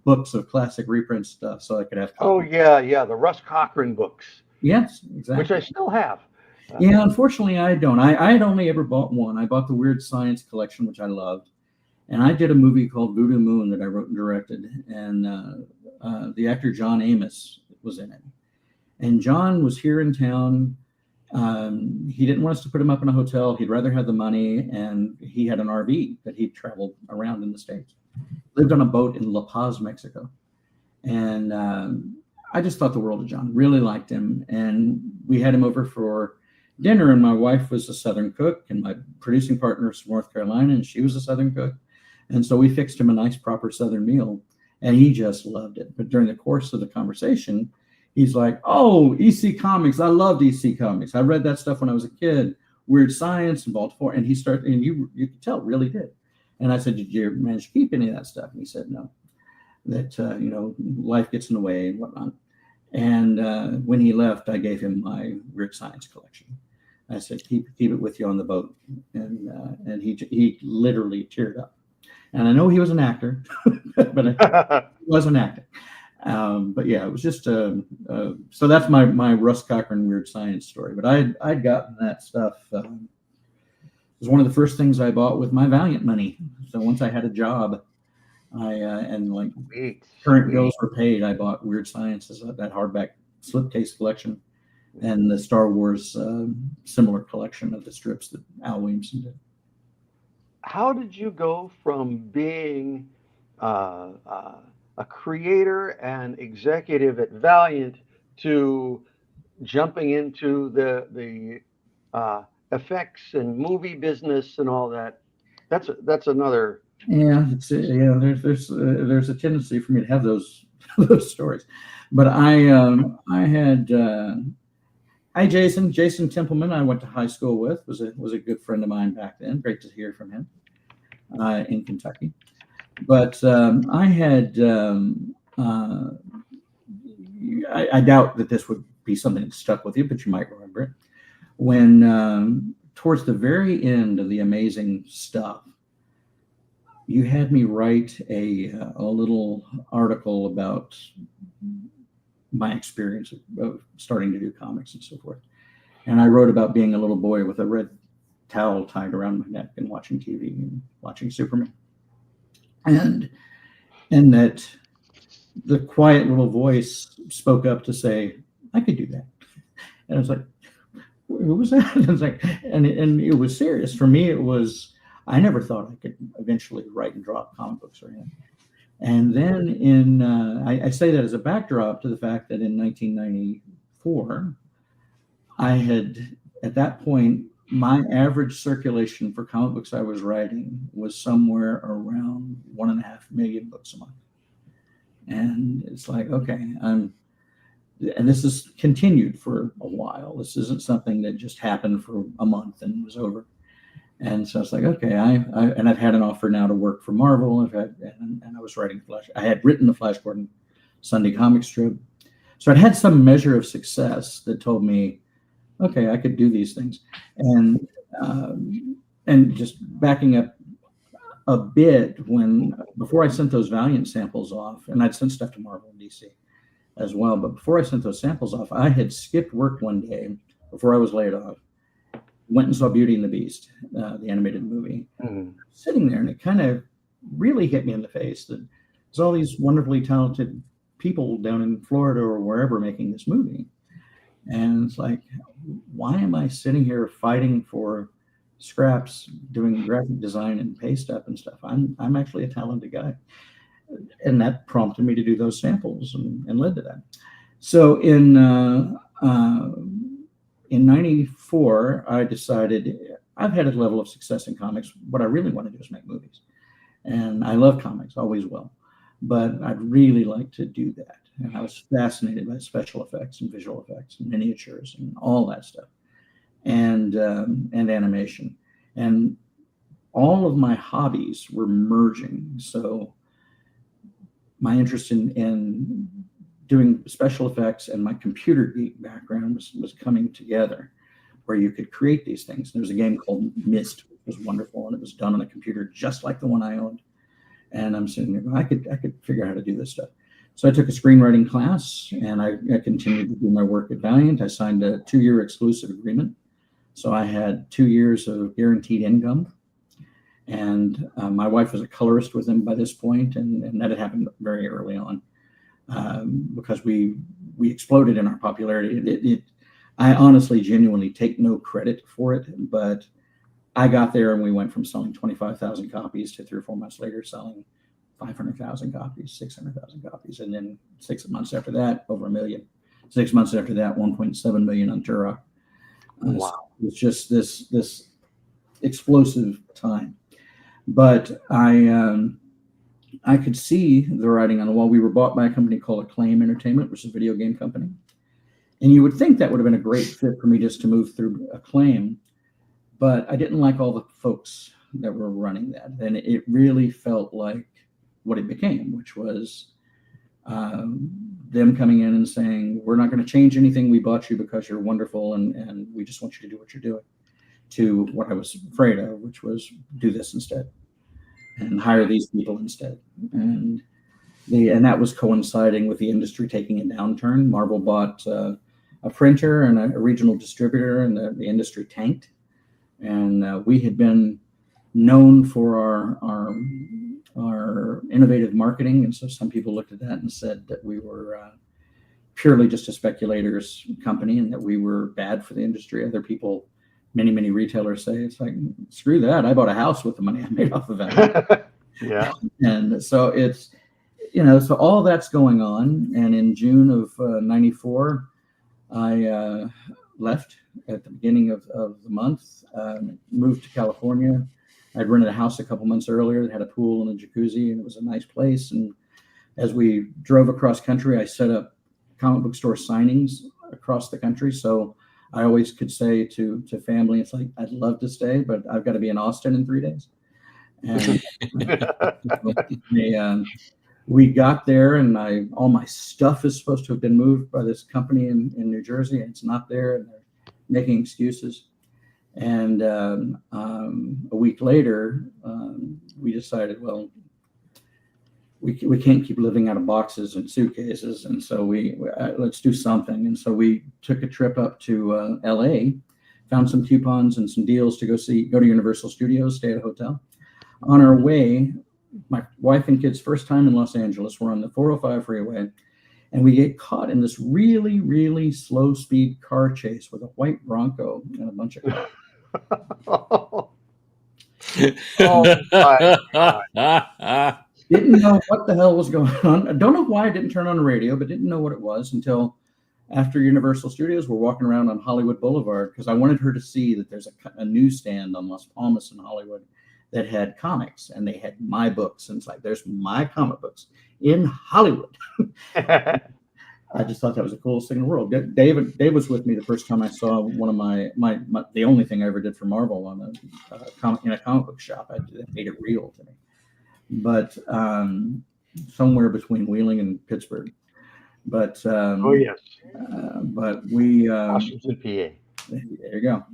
books of classic reprint stuff so I could have oh copies. yeah, yeah, the Russ Cochran books, Yes, which I exactly. still have. Yeah, unfortunately, I don't. I had only ever bought one. I bought the Weird Science collection, which I loved, and I did a movie called Voodoo Moon that I wrote and directed, and the actor John Amos was in it. And John was here in town. He didn't want us to put him up in a hotel. He'd rather have the money, and he had an RV that he traveled around in the States. Lived on a boat in La Paz, Mexico, and I just thought the world of John. Really liked him, and we had him over for dinner. And my wife was a Southern cook, and my producing partner is from North Carolina, and she was a Southern cook. And so we fixed him a nice, proper Southern meal, and he just loved it. But during the course of the conversation, he's like, "Oh, EC Comics! I loved EC Comics. I read that stuff when I was a kid. Weird Science in Baltimore." And he started, and you could tell, really did. And I said, "Did you manage to keep any of that stuff?" And he said, "No. That life gets in the way and whatnot." And when he left, I gave him my Weird Science collection. I said, "Keep it with you on the boat," and he literally teared up. And I know he was an actor, but he wasn't acting. But yeah, it was just so that's my Russ Cochran Weird Science story. But I'd gotten that stuff. It was one of the first things I bought with my Valiant money. So once I had a job, and like Sweet, current sweet. bills were paid, I bought Weird Sciences, that hardback slipcase collection, and the Star Wars similar collection of the strips that Al Williamson did. How did you go from being a creator and executive at Valiant to jumping into the effects and movie business and all that? That's another. Yeah, there's a tendency for me to have those those stories, but I had hi Jason Templeman. I went to high school with was a good friend of mine back then. Great to hear from him in Kentucky. But I had I doubt that this would be something that stuck with you, but you might remember it when towards the very end of the amazing stuff. You had me write a little article about my experience of starting to do comics and so forth. And I wrote about being a little boy with a red towel tied around my neck and watching TV and watching Superman. And that the quiet little voice spoke up to say, I could do that. And I was like, who was that? And, and it was serious. For me, it was, I never thought I could eventually write and draw comic books or anything. And then I say that as a backdrop to the fact that in 1994, I had, at that point, my average circulation for comic books I was writing was somewhere around 1.5 million books a month. And it's like, okay, and this has continued for a while. This isn't something that just happened for a month and was over. And so it's like, okay, and I've had an offer now to work for Marvel. And I was writing Flash. I had written the Flash Gordon Sunday comic strip. So I'd had some measure of success that told me, okay, I could do these things. And just backing up a bit, before I sent those Valiant samples off, and I'd sent stuff to Marvel and DC as well, but before I sent those samples off, I had skipped work one day before I was laid off, went and saw Beauty and the Beast, the animated movie, sitting there, and it kind of really hit me in the face that there's all these wonderfully talented people down in Florida or wherever making this movie. And it's like, why am I sitting here fighting for scraps, doing graphic design and paste up and stuff? I'm actually a talented guy. And that prompted me to do those samples and led to that. So in '94, I decided I've had a level of success in comics. What I really want to do is make movies. And I love comics, always will. But I'd really like to do that. And I was fascinated by special effects and visual effects and miniatures and all that stuff, and animation. And all of my hobbies were merging. So my interest in doing special effects and my computer geek background was coming together, where you could create these things. There was a game called Myst, which was wonderful, and it was done on a computer just like the one I owned. And I'm sitting there, I could figure out how to do this stuff. So I took a screenwriting class, and I continued to do my work at Valiant. I signed a 2-year exclusive agreement. So I had 2 years of guaranteed income. And my wife was a colorist with him by this point, and that had happened very early on, because we exploded in our popularity. I honestly, genuinely take no credit for it, but I got there and we went from selling 25,000 copies to 3 or 4 months later selling 500,000 copies, 600,000 copies. And then 6 months after that, over 1 million. 6 months after that, 1.7 million on Turok. Wow. So it's just this explosive time. But I could see the writing on the wall. We were bought by a company called Acclaim Entertainment, which is a video game company. And you would think that would have been a great fit for me just to move through Acclaim. But I didn't like all the folks that were running that. And it really felt like what it became, which was them coming in and saying, we're not going to change anything. We bought you because you're wonderful, and we just want you to do what you're doing, to what I was afraid of, which was do this instead and hire these people instead. And that was coinciding with the industry taking a downturn. Marvel bought a printer and a regional distributor, and the industry tanked. And we had been known for our innovative marketing, and so some people looked at that and said that we were purely just a speculators company, and that we were bad for the industry. Other people, many retailers say it's like, screw that. I bought a house with the money I made off of that. Yeah. And so it's, so all that's going on. And in June of '94, I left at the beginning of the month, moved to California. I'd rented a house a couple months earlier that had a pool and a jacuzzi, and it was a nice place. And as we drove across country, I set up comic book store signings across the country. So I always could say to family, it's like, I'd love to stay, but I've got to be in Austin in 3 days. And we got there, and all my stuff is supposed to have been moved by this company in New Jersey, and it's not there, and they're making excuses. And a week later, we decided, well, we can't keep living out of boxes and suitcases, and so we let's do something. And so we took a trip up to LA, found some coupons and some deals to go to Universal Studios, stay at a hotel. On our way, my wife and kids' first time in Los Angeles, we're on the 405 freeway, and we get caught in this really, really slow speed car chase with a white Bronco and a bunch of cars. Oh my God. Didn't know what the hell was going on. I don't know why I didn't turn on the radio, but didn't know what it was until after Universal Studios. We're walking around on Hollywood Boulevard because I wanted her to see that there's a newsstand on Las Palmas in Hollywood that had comics, and they had my books. And it's like, there's my comic books in Hollywood. I just thought that was the coolest thing in the world. Dave was with me the first time I saw one of my the only thing I ever did for Marvel on in a comic book shop. I made it real to me, but somewhere between Wheeling and Pittsburgh. But Oh yes, but we Washington, PA. there you go.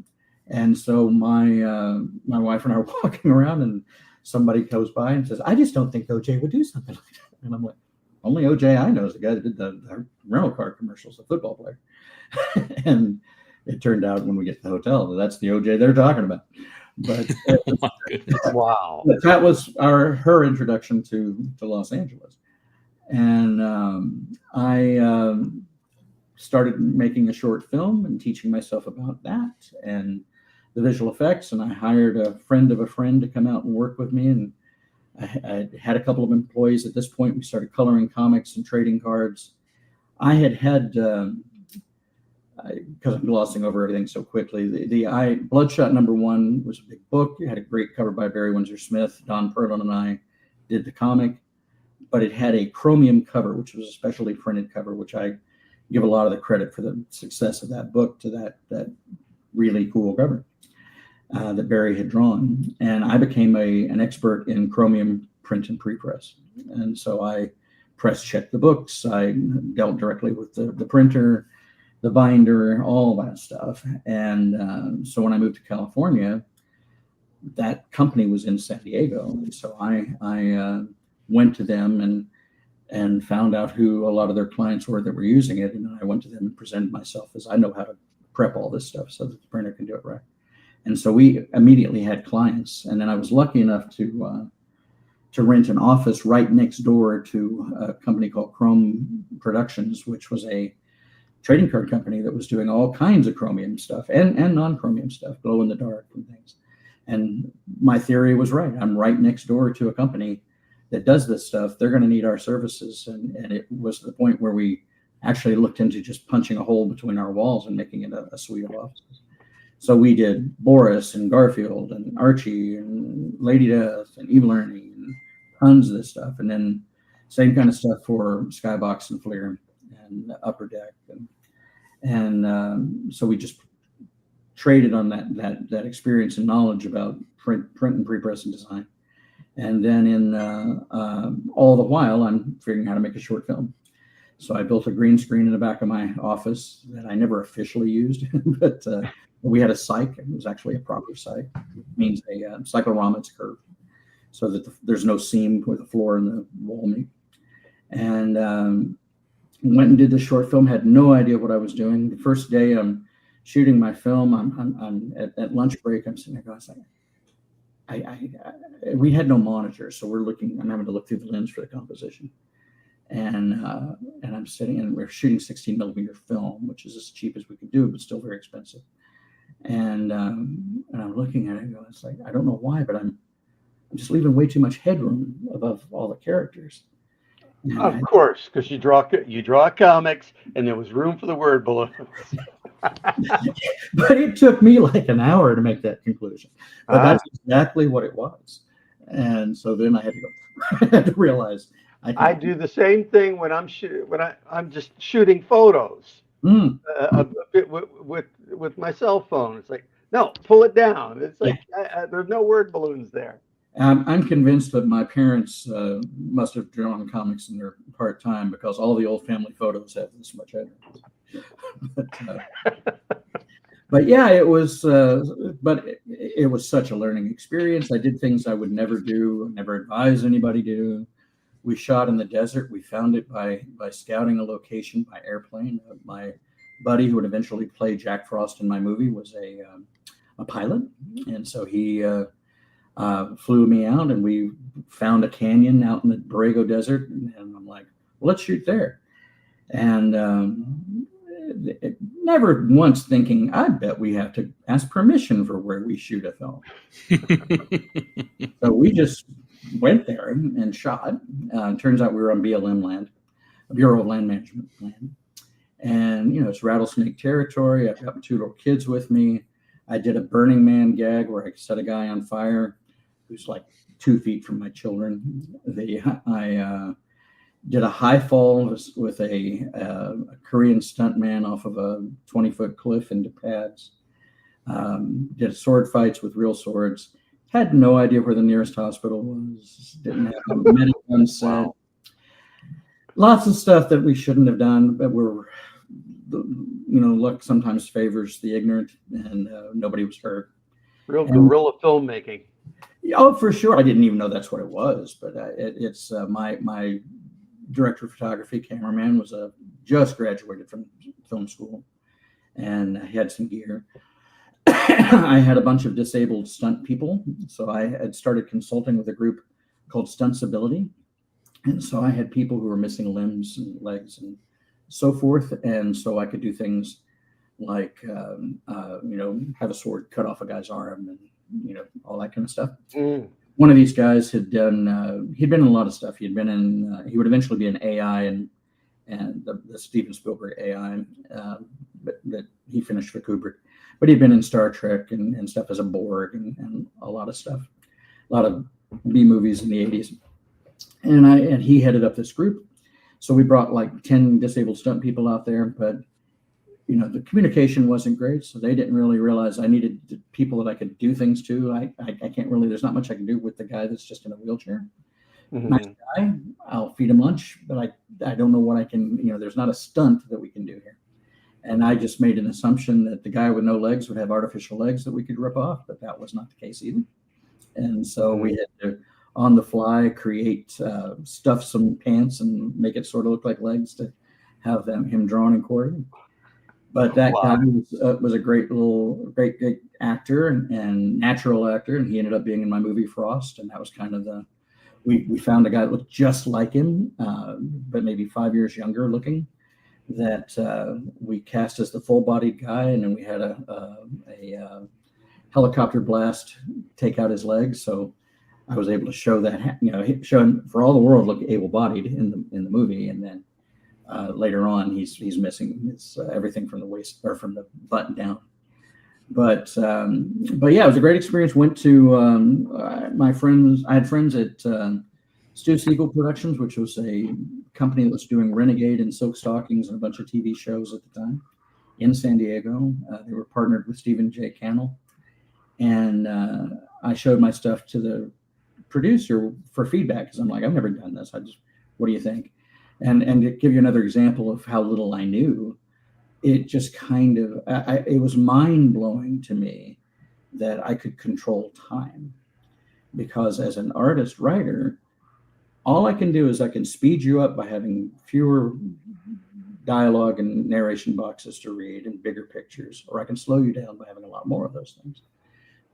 And so my wife and I were walking around, and somebody goes by and says, "I just don't think OJ would do something like that." And I'm like, "Only OJ I know is the guy that did the rental car commercials, the football player." And it turned out when we get to the hotel, that's the OJ they're talking about. But Oh my goodness. Wow. that was her introduction to Los Angeles. And I started making a short film and teaching myself about that and the visual effects. And I hired a friend of a friend to come out and work with me. And I had a couple of employees at this point. We started coloring comics and trading cards. I had because I'm glossing over everything so quickly. The Bloodshot #1 was a big book. It had a great cover by Barry Windsor Smith. Don Perlin and I did the comic, but it had a chromium cover, which was a specially printed cover, which I give a lot of the credit for the success of that book to that really cool cover that Barry had drawn. And I became an expert in chromium print and pre-press. And so I press checked the books. I dealt directly with the printer, the binder, all that stuff. And so when I moved to California, that company was in San Diego. And so I went to them and found out who a lot of their clients were that were using it. And I went to them and presented myself as I know how to prep all this stuff so that the printer can do it right. And so we immediately had clients. And then I was lucky enough to rent an office right next door to a company called Chrome Productions, which was a trading card company that was doing all kinds of chromium stuff and non-chromium stuff, glow in the dark and things. And my theory was right. I'm right next door to a company that does this stuff. They're going to need our services. And it was the point where we actually looked into just punching a hole between our walls and making it a suite of offices. So we did Boris and Garfield and Archie and Lady Death and Evil Ernie and tons of this stuff. And then same kind of stuff for Skybox and Fleer and Upper Deck. And so we just traded on that experience and knowledge about print and pre-press and design. And then in all the while, I'm figuring out how to make a short film. So I built a green screen in the back of my office that I never officially used, but we had a cyc. It was actually a proper cyc. It means a cyclorama. It's curved, so that there's no seam where the floor and the wall meet. And went and did the short film. Had no idea what I was doing. The first day I'm shooting my film, I'm at lunch break. I'm sitting there going, we had no monitor, so I'm having to look through the lens for the composition. And I'm sitting and we're shooting 16 millimeter film, which is as cheap as we could do, but still very expensive. And I'm looking at it and going, it's like, I don't know why, but I'm just leaving way too much headroom above all the characters. And of course, because you draw comics and there was room for the word balloons. But it took me like an hour to make that conclusion. But that's exactly what it was. And so then I had to go. I had to realize I do the same thing when I'm just shooting photos a bit with my cell phone. It's like, no, pull it down. It's like there's no word balloons there. I'm convinced that my parents must have drawn comics in their part-time because all the old family photos have this much headroom. But yeah, it was. But it was such a learning experience. I did things I would never do, never advise anybody do. We shot in the desert. We found it by scouting a location by airplane. My buddy, who would eventually play Jack Frost in my movie, was a pilot, and so he flew me out, and we found a canyon out in the Borrego Desert, and I'm like, well, let's shoot there. And never once thinking, I bet we have to ask permission for where we shoot a film. So we just went there and shot. Turns out we were on BLM land, Bureau of Land Management land. And, it's rattlesnake territory. I've got my 2 little kids with me. I did a Burning Man gag where I set a guy on fire who's like 2 feet from my children. Did a high fall with a Korean stuntman off of a 20-foot cliff into pads. Did sword fights with real swords. Had no idea where the nearest hospital was. Didn't have a medic on set. Wow. Lots of stuff that we shouldn't have done, but luck sometimes favors the ignorant, and nobody was hurt. Real guerrilla filmmaking. Oh, for sure. I didn't even know that's what it was, but it's my director of photography, cameraman, was just graduated from film school, and he had some gear. I had a bunch of disabled stunt people, so I had started consulting with a group called Stuntsability, and so I had people who were missing limbs and legs and so forth, and so I could do things like have a sword cut off a guy's arm and all that kind of stuff. One of these guys had done he'd been in a lot of stuff. He would eventually be an AI and the Steven Spielberg AI, but that he finished for Kubrick. But he'd been in Star Trek and stuff as a Borg and a lot of stuff, a lot of B movies in the 80s. And he headed up this group. So we brought like 10 disabled stunt people out there, but the communication wasn't great. So they didn't really realize I needed people that I could do things to. I can't really, there's not much I can do with the guy that's just in a wheelchair. Mm-hmm. Nice guy, I'll feed him lunch, but I don't know what I can, there's not a stunt that we can do here. And I just made an assumption that the guy with no legs would have artificial legs that we could rip off, but that was not the case either. And so we had to, on the fly, create, stuff some pants and make it sort of look like legs to have him drawn and quartered. But that guy was a great actor and natural actor, and he ended up being in my movie Frost, and that was kind of we found a guy that looked just like him, but maybe 5 years younger looking, that we cast as the full-bodied guy, and then we had a helicopter blast take out his legs. So I was able to show that, show him for all the world look able-bodied in the movie, and then later on he's missing everything from the waist or from the button down. But yeah, it was a great experience. Went to my friends. I had friends at Stu Siegel Productions, which was a company that was doing Renegade and Silk Stockings and a bunch of TV shows at the time in San Diego. They were partnered with Stephen J. Cannell. And I showed my stuff to the producer for feedback because I'm like, I've never done this. What do you think? And to give you another example of how little I knew, it just kind of, it was mind-blowing to me that I could control time. Because as an artist writer, all I can do is I can speed you up by having fewer dialogue and narration boxes to read and bigger pictures, or I can slow you down by having a lot more of those things.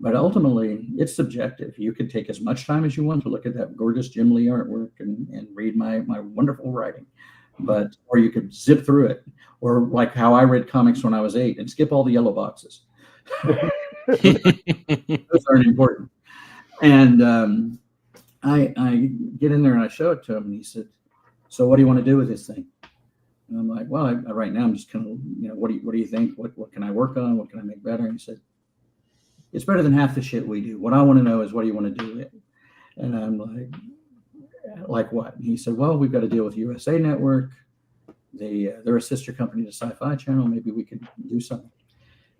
But ultimately, it's subjective. You could take as much time as you want to look at that gorgeous Jim Lee artwork and read my wonderful writing, or you could zip through it, or like how I read comics when I was 8 and skip all the yellow boxes. Those aren't important. And I get in there and I show it to him, and he said, "So what do you want to do with this thing?" And I'm like, "Well, right now I'm just kind of, what do you think? What can I work on? What can I make better?" And he said, "It's better than half the shit we do. What I want to know is what do you want to do with it?" And I'm like what? And he said, "Well, we've got to deal with USA Network. They're a sister company to Sci-Fi Channel. Maybe we could do something."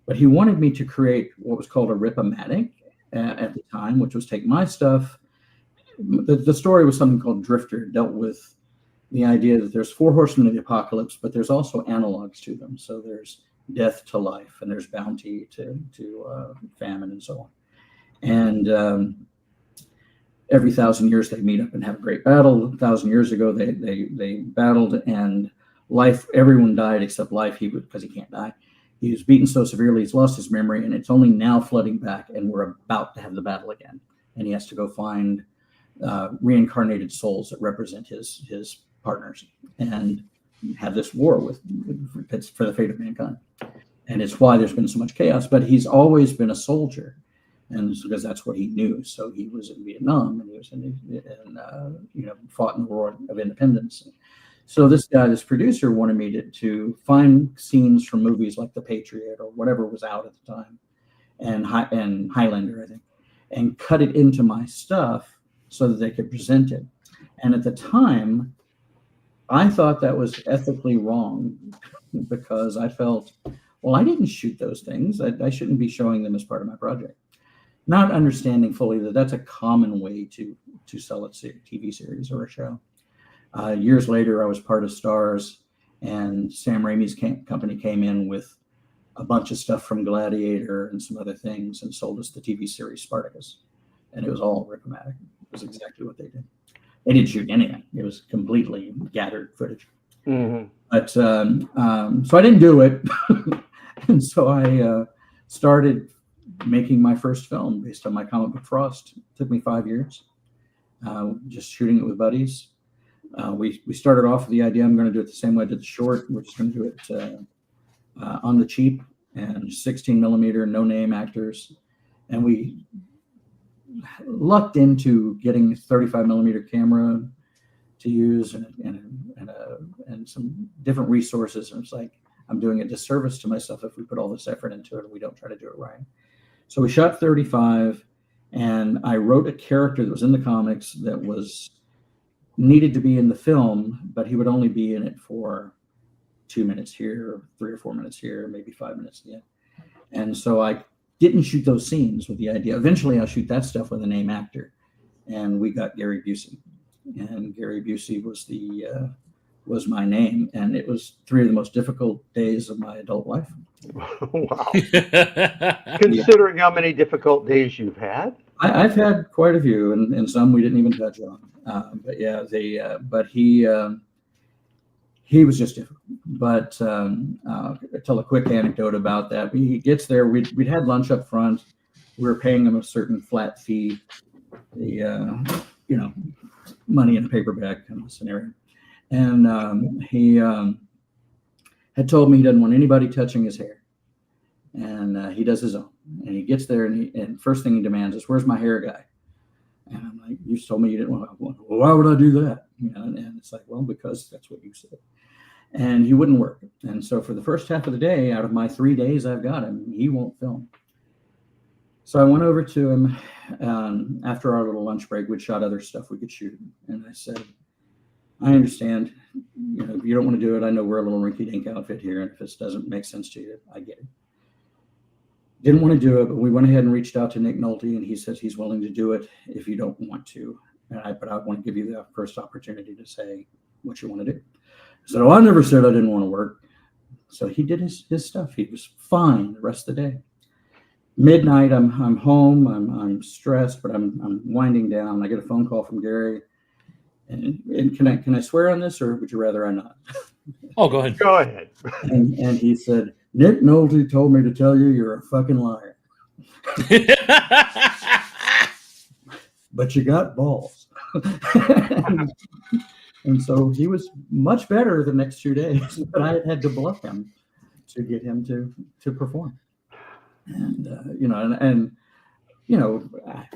But he wanted me to create what was called a rip-o-matic at the time, which was take my stuff. The story was something called Drifter. It dealt with the idea that there's 4 horsemen of the apocalypse, but there's also analogs to them. So there's death to life, and there's bounty to famine, and so on. And every 1,000 years they meet up and have a great battle. 1,000 years ago they battled, and life, everyone died except life. Because he can't die. He was beaten so severely he's lost his memory, and it's only now flooding back, and we're about to have the battle again. And he has to go find reincarnated souls that represent his partners and have this war for the fate of mankind. And it's why there's been so much chaos. But he's always been a soldier, and it's because that's what he knew. So he was in Vietnam, and he was fought in the War of Independence. So this producer wanted me to find scenes from movies like The Patriot or whatever was out at the time, and Highlander, I think, and cut it into my stuff so that they could present it. And at the time, I thought that was ethically wrong because I felt, well, I didn't shoot those things. I shouldn't be showing them as part of my project. Not understanding fully that that's a common way to sell a TV series or a show. Years later, I was part of Stars, and Sam Raimi's company came in with a bunch of stuff from Gladiator and some other things and sold us the TV series Spartacus. And it was all rip-o-matic. It was exactly what they did. They didn't shoot anything. It was completely gathered footage. Mm-hmm. But so I didn't do it. And so I started making my first film based on my comic book Frost. It took me 5 years, just shooting it with buddies. We started off with the idea I'm going to do it the same way I did the short. We're just going to do it on the cheap and 16 millimeter, no name actors. And we lucked into getting a 35 millimeter camera to use and some different resources. And it's like, I'm doing a disservice to myself if we put all this effort into it and we don't try to do it right. So we shot 35, and I wrote a character that was in the comics that was needed to be in the film, but he would only be in it for 2 minutes here, 3 or 4 minutes here, maybe 5 minutes at the end. And so I didn't shoot those scenes with the idea. Eventually, I'll shoot that stuff with a name actor, and we got Gary Busey, and Gary Busey was my name, and it was 3 of the most difficult days of my adult life. Wow. Considering how many difficult days you've had. I've had quite a few, and some we didn't even touch on. But yeah, but he was just difficult. But I'll tell a quick anecdote about that. He gets there. We'd had lunch up front. We were paying him a certain flat fee, money in a paper bag kind of scenario. And he had told me he doesn't want anybody touching his hair, and he does his own. And he gets there, and first thing he demands is, "Where's my hair guy?" And I'm like, "You told me you didn't want to." Well, why would I do that? And it's like, well, because that's what you said. And he wouldn't work. And so for the first half of the day, out of my 3 days I've got him, he won't film. So I went over to him after our little lunch break. We'd shot other stuff we could shoot, and I said, "I understand. If you don't want to do it, I know we're a little rinky-dink outfit here, and if this doesn't make sense to you, I get it." Didn't want to do it, but we went ahead and reached out to Nick Nolte, and he says he's willing to do it if you don't want to. But I want to give you the first opportunity to say what you want to do. I said, "Oh, I never said I didn't want to work." So he did his stuff. He was fine the rest of the day. Midnight, I'm home. I'm stressed, but I'm winding down. I get a phone call from Gary. And can I swear on this, or would you rather I not? Oh, go ahead. Go ahead. And he said, "Nick Nolte told me to tell you you're a fucking liar, but you got balls." And so he was much better the next 2 days, but I had to bluff him to get him to perform. And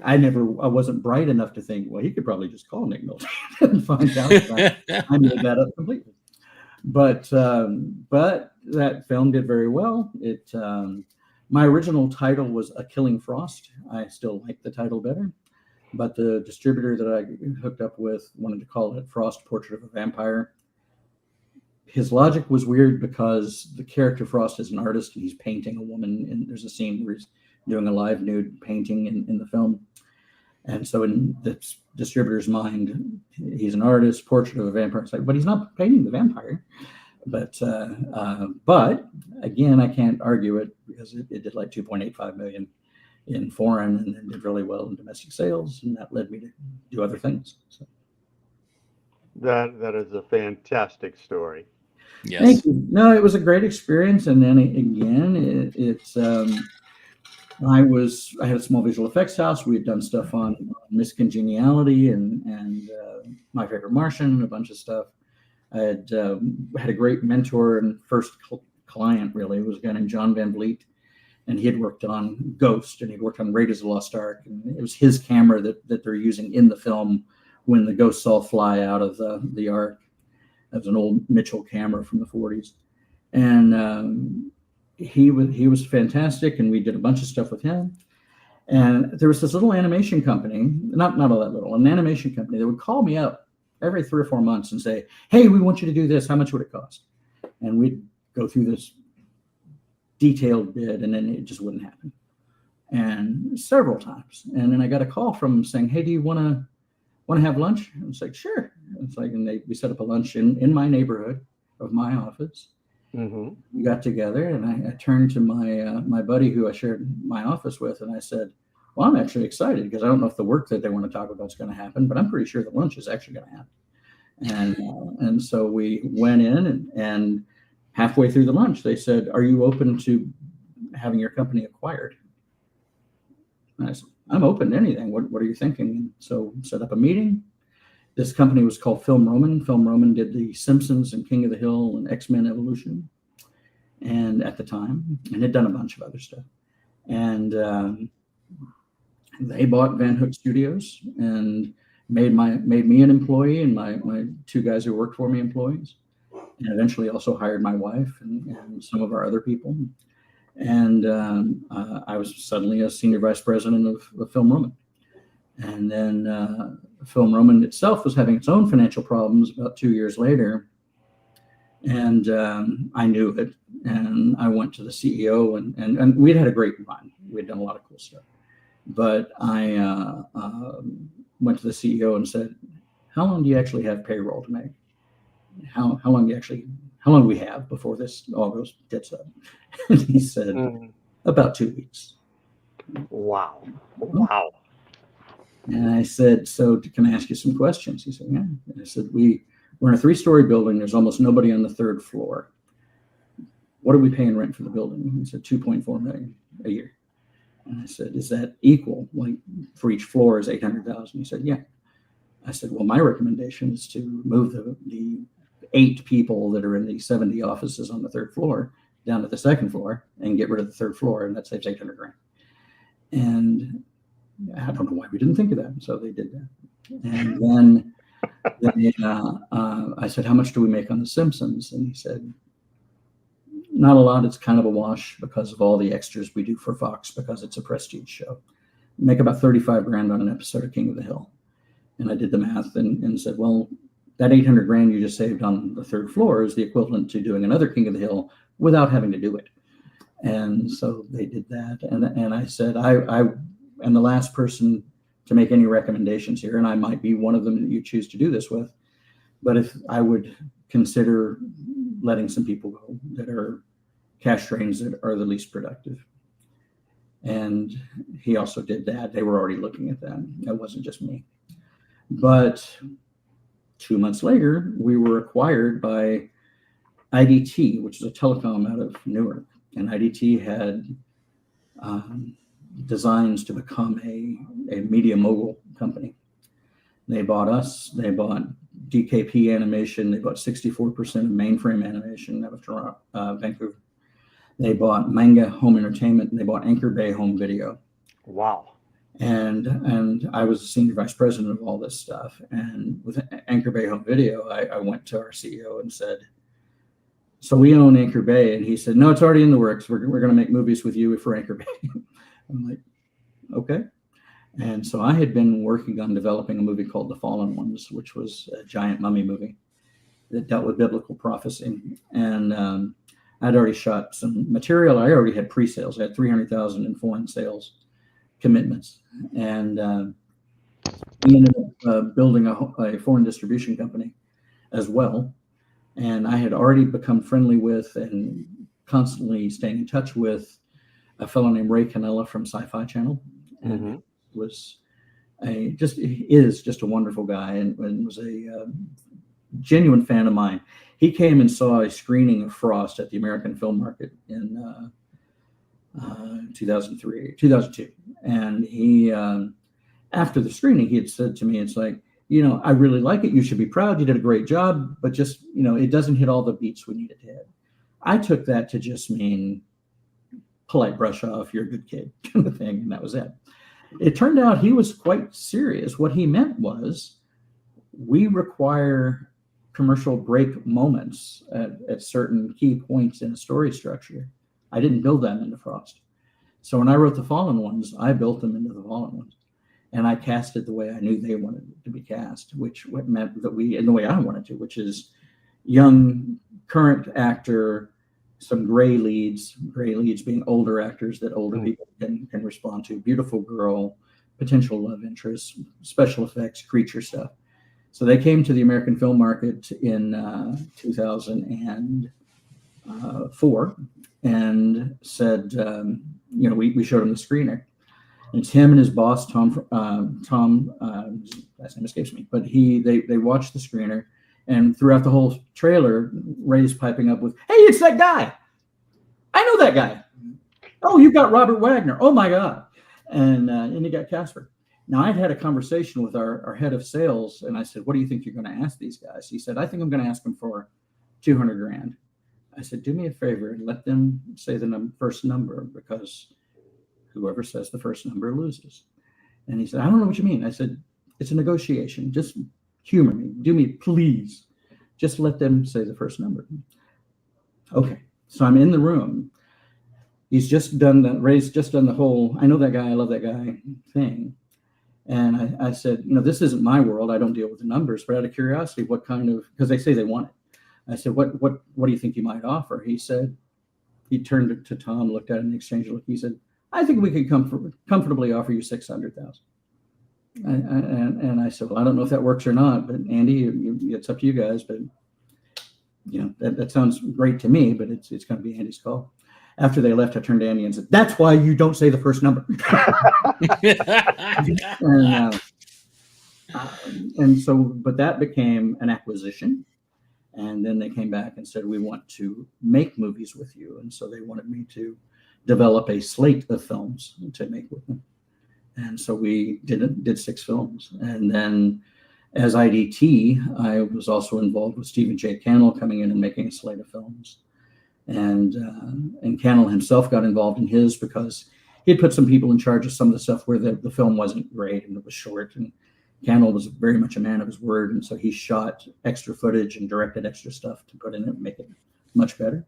I wasn't bright enough to think, well, he could probably just call Nick Nolte and find out. I made that up completely. But that film did very well. My original title was A Killing Frost. I still like the title better, but the distributor that I hooked up with wanted to call it Frost: Portrait of a Vampire. His logic was weird because the character Frost is an artist and he's painting a woman, and there's a scene where he's doing a live nude painting in the film. And so in the distributor's mind, he's an artist, portrait of a vampire. It's like, but he's not painting the vampire. But again, I can't argue it because it did like 2.85 million in foreign and then did really well in domestic sales. And that led me to do other things. So. That is a fantastic story. Yes. Thank you. No, it was a great experience. And then again, I had a small visual effects house. We had done stuff on Miss Congeniality and My Favorite Martian and a bunch of stuff. I had a great mentor and first client, really, was a guy named John Van Vliet, and he had worked on Ghost, and he'd worked on Raiders of the Lost Ark, and it was his camera that they're using in the film when the ghosts all fly out of the Ark. That was an old Mitchell camera from the 40s, and he was fantastic, and we did a bunch of stuff with him. And there was this little animation company, not all that little, an animation company that would call me up every 3 or 4 months and say, hey, we want you to do this. How much would it cost? And we'd go through this detailed bid, and then it just wouldn't happen. And several times. And then I got a call from them saying, hey, do you want to have lunch? I was like, sure. It's like, and we set up a lunch in my neighborhood of my office. Mm-hmm. We got together, and I turned to my buddy who I shared my office with, and I said, well, I'm actually excited because I don't know if the work that they want to talk about is going to happen, but I'm pretty sure the lunch is actually going to happen. And so we went in, and halfway through the lunch, they said, are you open to having your company acquired? And I said, I'm open to anything. What are you thinking? And so set up a meeting. This company was called Film Roman. Film Roman did The Simpsons and King of the Hill and X-Men Evolution, and at the time, and had done a bunch of other stuff. And they bought VanHook Studios and made me an employee, and my two guys who worked for me employees, and eventually also hired my wife and some of our other people. And I was suddenly a senior vice president of Film Roman. And then Film Roman itself was having its own financial problems about 2 years later. And I knew it. And I went to the CEO, and we'd had a great run. We'd done a lot of cool stuff. But I went to the CEO and said, how long do you actually have payroll to make? How long do we have before this all goes tits up? And he said, about 2 weeks. Wow. Wow. And I said, so can I ask you some questions? He said, yeah. And I said, we're in a 3-story building. There's almost nobody on the 3rd floor. What are we paying rent for the building? He said, $2.4 million a year. And I said, is that equal? Like for each floor is $800,000. He said, yeah. I said, well, my recommendation is to move the 8 people that are in the 70 offices on the 3rd floor down to the 2nd floor and get rid of the 3rd floor, and that saves $800,000. And I don't know why we didn't think of that. So they did that. And then I said, how much do we make on The Simpsons? And he said, not a lot. It's kind of a wash because of all the extras we do for Fox, because it's a prestige show. Make about $35,000 on an episode of King of the Hill. And I did the math and said, well, that $800,000 you just saved on the 3rd floor is the equivalent to doing another King of the Hill without having to do it. And so they did that. And I said, I am the last person to make any recommendations here, and I might be one of them that you choose to do this with. But if I would consider letting some people go that are cash drains that are the least productive. And he also did that. They were already looking at that. It wasn't just me. But 2 months later, we were acquired by IDT, which is a telecom out of Newark. And IDT had designs to become a media mogul company. They bought us. They bought DKP Animation. They bought 64% of Mainframe Animation out of Vancouver. They bought Manga Home Entertainment, and they bought Anchor Bay Home Video. Wow. And I was the senior vice president of all this stuff. And with Anchor Bay Home Video, I went to our CEO and said, so we own Anchor Bay. And he said, no, it's already in the works. We're going to make movies with you for Anchor Bay. I'm like, okay. And so I had been working on developing a movie called The Fallen Ones, which was a giant mummy movie that dealt with biblical prophecy. And I'd already shot some material. I already had pre-sales. I had 300,000 in foreign sales commitments. And we ended up building a foreign distribution company as well. And I had already become friendly with and constantly staying in touch with a fellow named Ray Canella from Sci-Fi Channel. And is just a wonderful guy and was a genuine fan of mine. He came and saw a screening of Frost at the American Film Market in 2002. And he, after the screening, he had said to me, it's like, I really like it. You should be proud. You did a great job, but just, it doesn't hit all the beats we need it to hit. I took that to just mean polite brush off, you're a good kid kind of thing. And that was it. It turned out he was quite serious. What he meant was we require commercial break moments at certain key points in a story structure. I didn't build them into Frost. So when I wrote The Fallen Ones, I built them into The Fallen Ones. and I cast it the way I knew they wanted it to be cast, which meant that in the way I wanted to, which is young, current actor, some gray leads being older actors that older people can respond to, beautiful girl, potential love interest, special effects, creature stuff. So they came to the American film market in 2004 and said, we showed them the screener. And it's him and his boss, Tom, last name escapes me, but they watched the screener, and throughout the whole trailer, Ray's piping up with, "Hey, it's that guy. I know that guy. Oh, you got Robert Wagner. Oh my God." And you got Casper. Now, I'd had a conversation with our head of sales, and I said, "What do you think you're going to ask these guys?" He said, "I think I'm going to ask them for $200,000. I said, "Do me a favor and let them say the first number, because whoever says the first number loses." And he said, "I don't know what you mean." I said, "It's a negotiation. Just humor me. Do me, please. Just let them say the first number." Okay. So I'm in the room. Ray's just done the whole, "I know that guy, I love that guy" thing. And I said, "This isn't my world. I don't deal with the numbers, but out of curiosity, what kind of," because they say they want it. I said, what do you think you might offer?" He said, he turned to Tom, looked at it, and exchanged a look. He said, "I think we could comfortably offer you $600,000. And I said, "Well, I don't know if that works or not, but Andy, it's up to you guys. But that sounds great to me, but it's going to be Andy's call." After they left, I turned to Andy and said, "That's why you don't say the first number." But that became an acquisition. And then they came back and said, "We want to make movies with you." And so they wanted me to develop a slate of films to make with them. And so we did 6 films. And then as IDT, I was also involved with Stephen J. Cannell coming in and making a slate of films. And Cannell himself got involved in his because he had put some people in charge of some of the stuff where the film wasn't great and it was short. And Cannell was very much a man of his word. And so he shot extra footage and directed extra stuff to put in it and make it much better.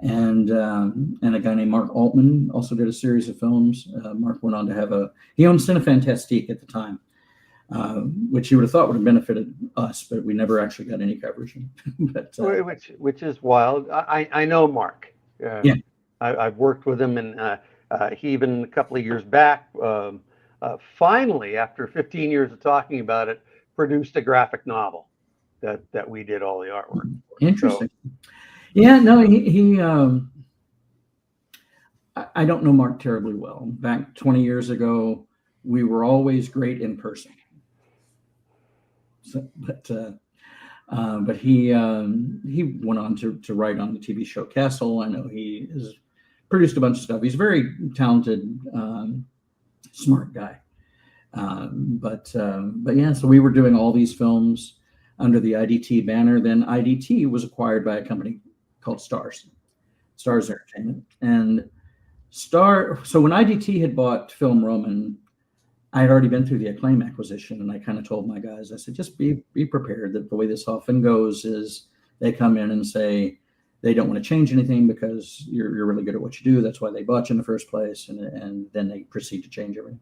And a guy named Mark Altman also did a series of films. Mark went on to he owned Cinefantastique at the time, which you would have thought would have benefited us, but we never actually got any coverage. But, which is wild. I know Mark. Yeah. I've worked with him, and he even a couple of years back, finally, after 15 years of talking about it, produced a graphic novel that we did all the artwork for. Interesting. So, yeah, no, he I don't know Mark terribly well. Back 20 years ago, we were always great in person. So, but he went on to write on the TV show Castle. I know he has produced a bunch of stuff. He's a very talented, smart guy. But yeah, so we were doing all these films under the IDT banner. Then IDT was acquired by a company called Stars Entertainment. And so when IDT had bought Film Roman, I had already been through the Acclaim acquisition, and I kind of told my guys, I said, just be prepared that the way this often goes is they come in and say they don't want to change anything because you're really good at what you do. That's why they bought you in the first place. And then they proceed to change everything.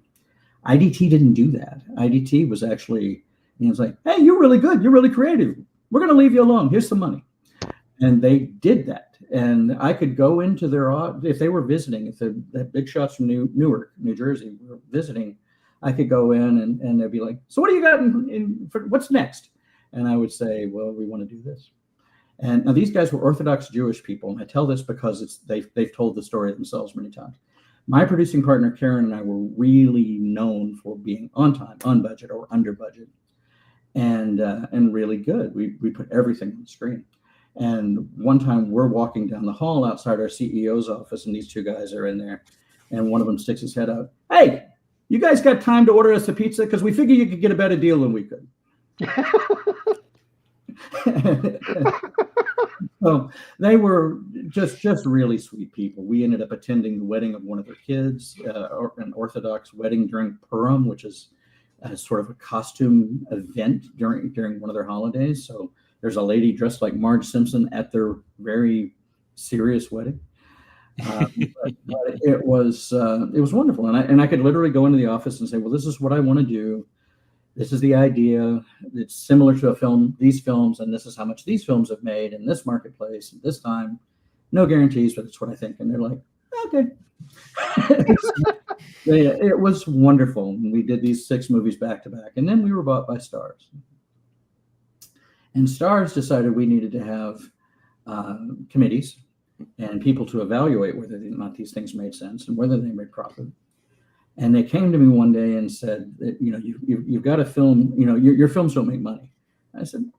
IDT didn't do that. IDT was actually, it was like, "Hey, you're really good. You're really creative. We're going to leave you alone. Here's some money." And they did that. And I could go into if they were visiting, if the big shots from Newark, New Jersey were visiting, I could go in and they'd be like, "So what do you got what's next?" And I would say, "Well, we want to do this." And now these guys were Orthodox Jewish people. And I tell this because they've told the story themselves many times. My producing partner, Karen, and I were really known for being on time, on budget, or under budget, and really good. We put everything on the screen. And one time we're walking down the hall outside our CEO's office, and these 2 guys are in there. And one of them sticks his head out. "Hey, you guys got time to order us a pizza? Because we figure you could get a better deal than we could." So they were just really sweet people. We ended up attending the wedding of one of their kids, an Orthodox wedding during Purim, which is sort of a costume event during one of their holidays. So there's a lady dressed like Marge Simpson at their very serious wedding. But it was wonderful, and I could literally go into the office and say, well, this is what I want to do. This is the idea. It's similar to these films, and this is how much these films have made in this marketplace at this time. No guarantees, but it's what I think. And they're like, okay. It was wonderful. We did these 6 movies back to back, and then we were bought by Starz. And Starz decided we needed to have committees and people to evaluate whether or not these things made sense and whether they made profit. And they came to me one day and said, that, you've got to film, your films don't make money. I said,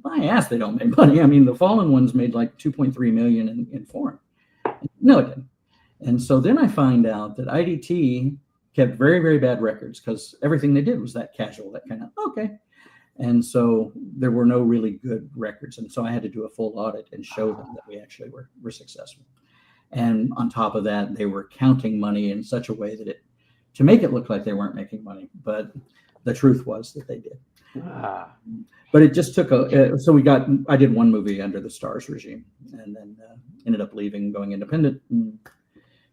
my ass, they don't make money. I mean, the Fallen ones made like 2.3 million in foreign. No, it didn't. And so then I find out that IDT kept very, very bad records because everything they did was that casual, that kind of, okay. And so there were no really good records. And so I had to do a full audit and show them that we actually were successful. And on top of that, they were counting money in such a way that to make it look like they weren't making money, but the truth was that they did. But it just took I did one movie under the Starz regime, and then ended up leaving, going independent, and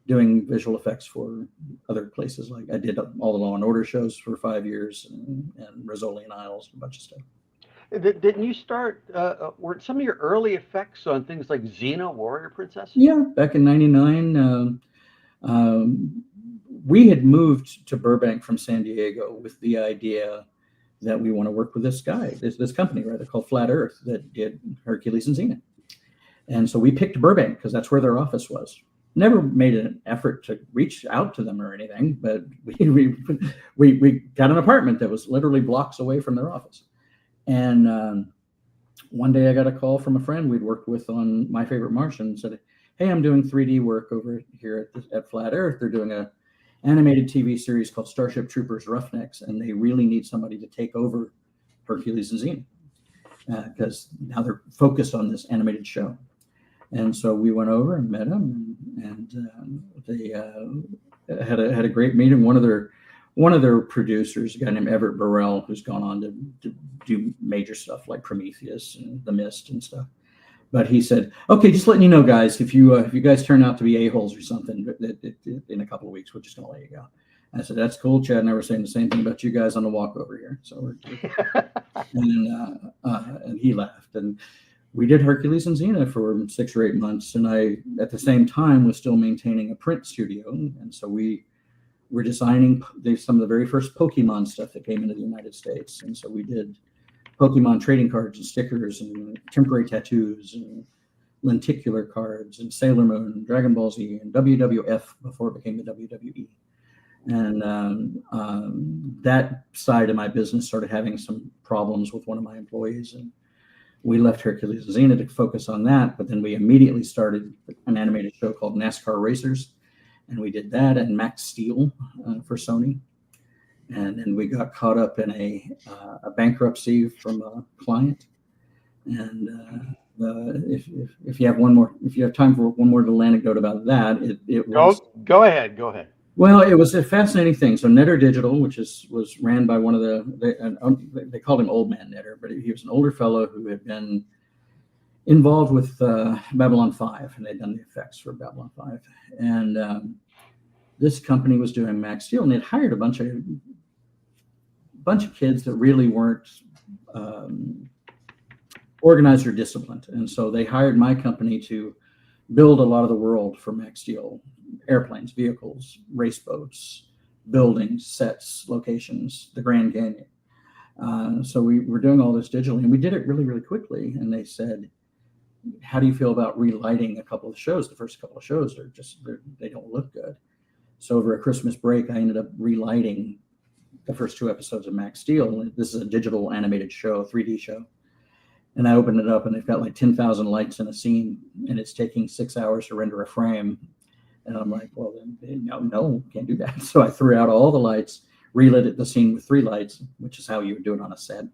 doing visual effects for other places. Like I did all the Law and Order shows for 5 years, and Rizzoli and Isles, and a bunch of stuff. Didn't you start, were some of your early effects on things like Xena, Warrior Princess? Yeah, back in '99. We had moved to Burbank from San Diego with the idea that we want to work with this guy, this company, rather, called Flat Earth, that did Hercules and Xena. And so we picked Burbank because that's where their office was. Never made an effort to reach out to them or anything, but we got an apartment that was literally blocks away from their office. And one day I got a call from a friend we'd worked with on My Favorite Martian and said, hey, I'm doing 3D work over here at Flat Earth. They're doing a animated TV series called Starship Troopers Roughnecks, and they really need somebody to take over Hercules and Xena because now they're focused on this animated show. And so we went over and met them, and they had a great meeting. One of their producers, a guy named Everett Burrell, who's gone on to do major stuff like Prometheus and The Mist and stuff. But he said, okay, just letting you know, guys, if you guys turn out to be a-holes or something in a couple of weeks, we're just going to let you go. I said, that's cool. Chad and I were saying the same thing about you guys on the walk over here. So and he laughed. And we did Hercules and Xena for 6 or 8 months. And I, at the same time, was still maintaining a print studio. And so we were designing some of the very first Pokemon stuff that came into the United States. And so we did Pokemon trading cards and stickers and temporary tattoos and lenticular cards and Sailor Moon and Dragon Ball Z and WWF before it became the WWE. And that side of my business started having some problems with one of my employees, and we left Hercules and Xena to focus on that. But then we immediately started an animated show called NASCAR Racers, and we did that and Max Steel for Sony. And then we got caught up in a bankruptcy from a client. And if you have time for one more little anecdote about that, it was. Go ahead. Well, it was a fascinating thing. So Netter Digital, which was ran by one of they called him Old Man Netter, but he was an older fellow who had been involved with Babylon 5, and they'd done the effects for Babylon 5. And this company was doing Max Steel, and they'd hired a bunch of kids that really weren't organized or disciplined. And so they hired my company to build a lot of the world for Max Steel: airplanes, vehicles, race boats, buildings, sets, locations, the Grand Canyon. So we were doing all this digitally, and we did it really, really quickly. And they said, how do you feel about relighting a couple of shows? The first couple of shows they don't look good. So over a Christmas break, I ended up relighting the first 2 episodes of Max Steel. This is a digital animated show, 3D show. And I opened it up, and they've got like 10,000 lights in a scene, and it's taking 6 hours to render a frame. And I'm like, well, then, no, can't do that. So I threw out all the lights, relit the scene with 3 lights, which is how you would do it on a set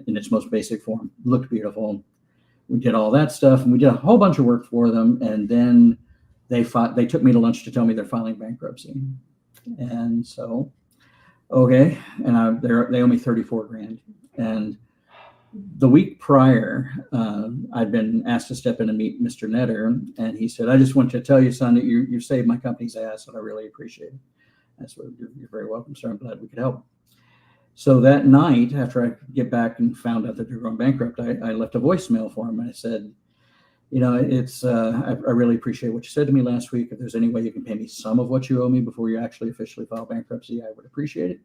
in its most basic form. Looked beautiful. We did all that stuff, and we did a whole bunch of work for them. And then they took me to lunch to tell me they're filing bankruptcy. And so, okay. And they owe me $34,000. And The week prior, I'd been asked to step in and meet Mr. Netter, and he said, "I just want to tell you, son, that you saved my company's ass, and I really appreciate it." I said, "You're very welcome, sir. I'm glad we could help." So that night, after I get back and found out that they're going bankrupt, I left a voicemail for him. I said, it's I really appreciate what you said to me last week. If there's any way you can pay me some of what you owe me before you actually officially file bankruptcy, I would appreciate it.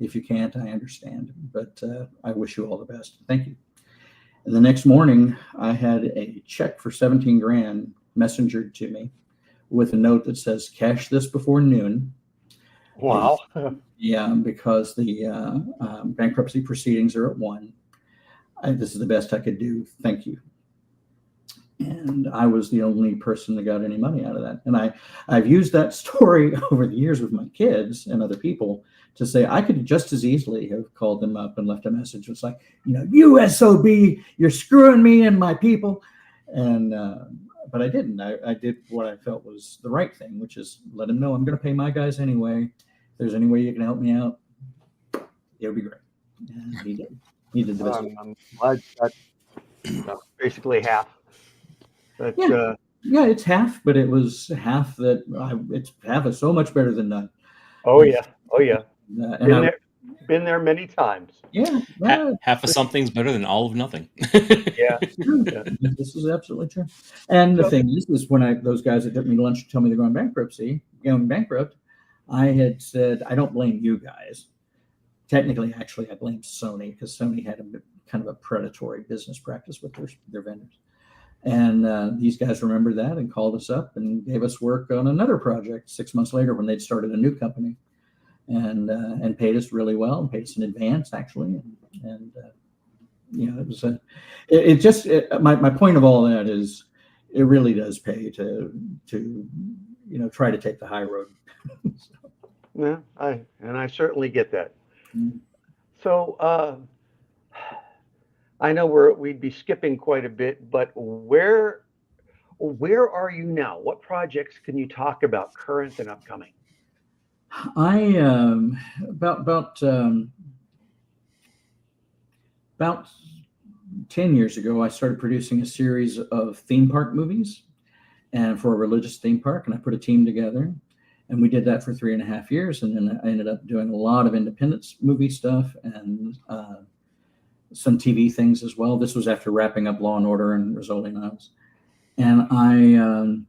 If you can't, I understand, but I wish you all the best. Thank you. And the next morning, I had a check for 17 grand messengered to me with a note that says, "Cash this before noon." Wow. Yeah, because the bankruptcy proceedings are at 1. This is the best I could do. Thank you. And I was the only person that got any money out of that. And I've used that story over the years with my kids and other people to say I could just as easily have called them up and left a message. It's like, "You SOB, you're screwing me and my people." And but I didn't. I did what I felt was the right thing, which is let them know I'm going to pay my guys anyway. If there's any way you can help me out, it would be great. And he did. He did the best. I'm glad that's basically half. But, yeah, it's half, but it was half that it's half is so much better than none. Oh yeah. And Been there many times. Yeah. Half of something's better than all of nothing. Yeah. This is absolutely true. And the thing is when those guys that took me to lunch to tell me they're going bankrupt, I had said, I don't blame you guys. Technically, actually, I blame Sony because Sony had kind of a predatory business practice with their vendors. And these guys remembered that and called us up and gave us work on another project 6 months later when they'd started a new company, and paid us really well and paid us in advance actually. And it was my point of all that is it really does pay to try to take the high road. Yeah, I certainly get that. Mm-hmm. So I know we'd be skipping quite a bit, but where are you now? What projects can you talk about, current and upcoming? I about 10 years ago, I started producing a series of theme park movies, and for a religious theme park, and I put a team together, and we did that for 3.5 years, and then I ended up doing a lot of independent movie stuff and some TV things as well. This was after wrapping up Law and Order and Rizzoli Niles. And I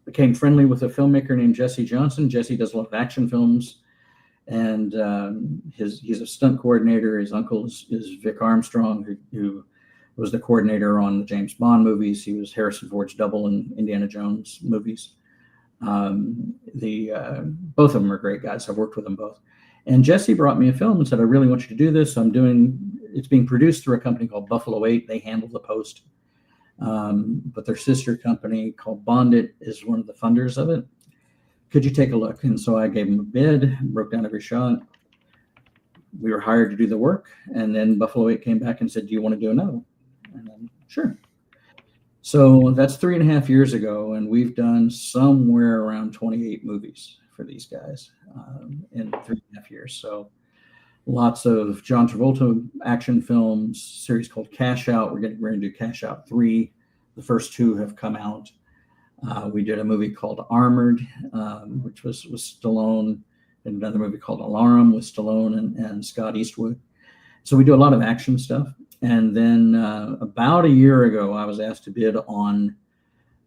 became friendly with a filmmaker named Jesse Johnson. Jesse does a lot of action films, and he's a stunt coordinator. His uncle is Vic Armstrong, who was the coordinator on the James Bond movies. He was Harrison Ford's double in Indiana Jones movies. Both of them are great guys. I've worked with them both. And Jesse brought me a film and said, "I really want you to do this. It's being produced through a company called Buffalo 8. They handle the post. But their sister company called Bondit is one of the funders of it. Could you take a look?" And so I gave him a bid, broke down every shot. We were hired to do the work. And then Buffalo 8 came back and said, "Do you want to do another one?" And then, sure. So that's 3.5 years ago. And we've done somewhere around 28 movies for these guys in 3.5 years. So lots of John Travolta action films, series called Cash Out. We're getting ready to do Cash Out 3. The first 2 have come out. We did a movie called Armored, which was Stallone, and another movie called Alarum with Stallone and Scott Eastwood. So we do a lot of action stuff. And then about a year ago, I was asked to bid on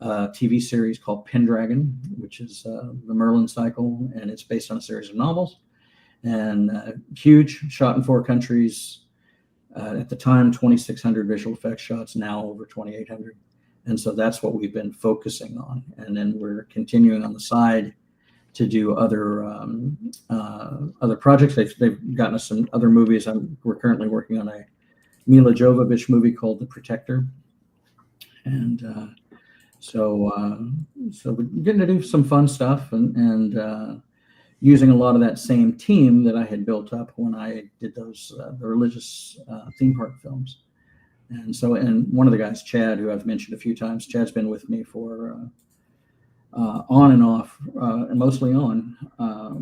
a TV series called Pendragon, which is the Merlin cycle, and it's based on a series of novels. And huge, shot in 4 countries. At the time, 2,600 visual effects shots, now over 2,800. And so that's what we've been focusing on. And then we're continuing on the side to do other projects. They've gotten us some other movies. We're currently working on a Mila Jovovich movie called The Protector. And so we're getting to do some fun stuff and using a lot of that same team that I had built up when I did those the religious theme park films. And one of the guys, Chad, who I've mentioned a few times, Chad's been with me for on and off, and mostly on,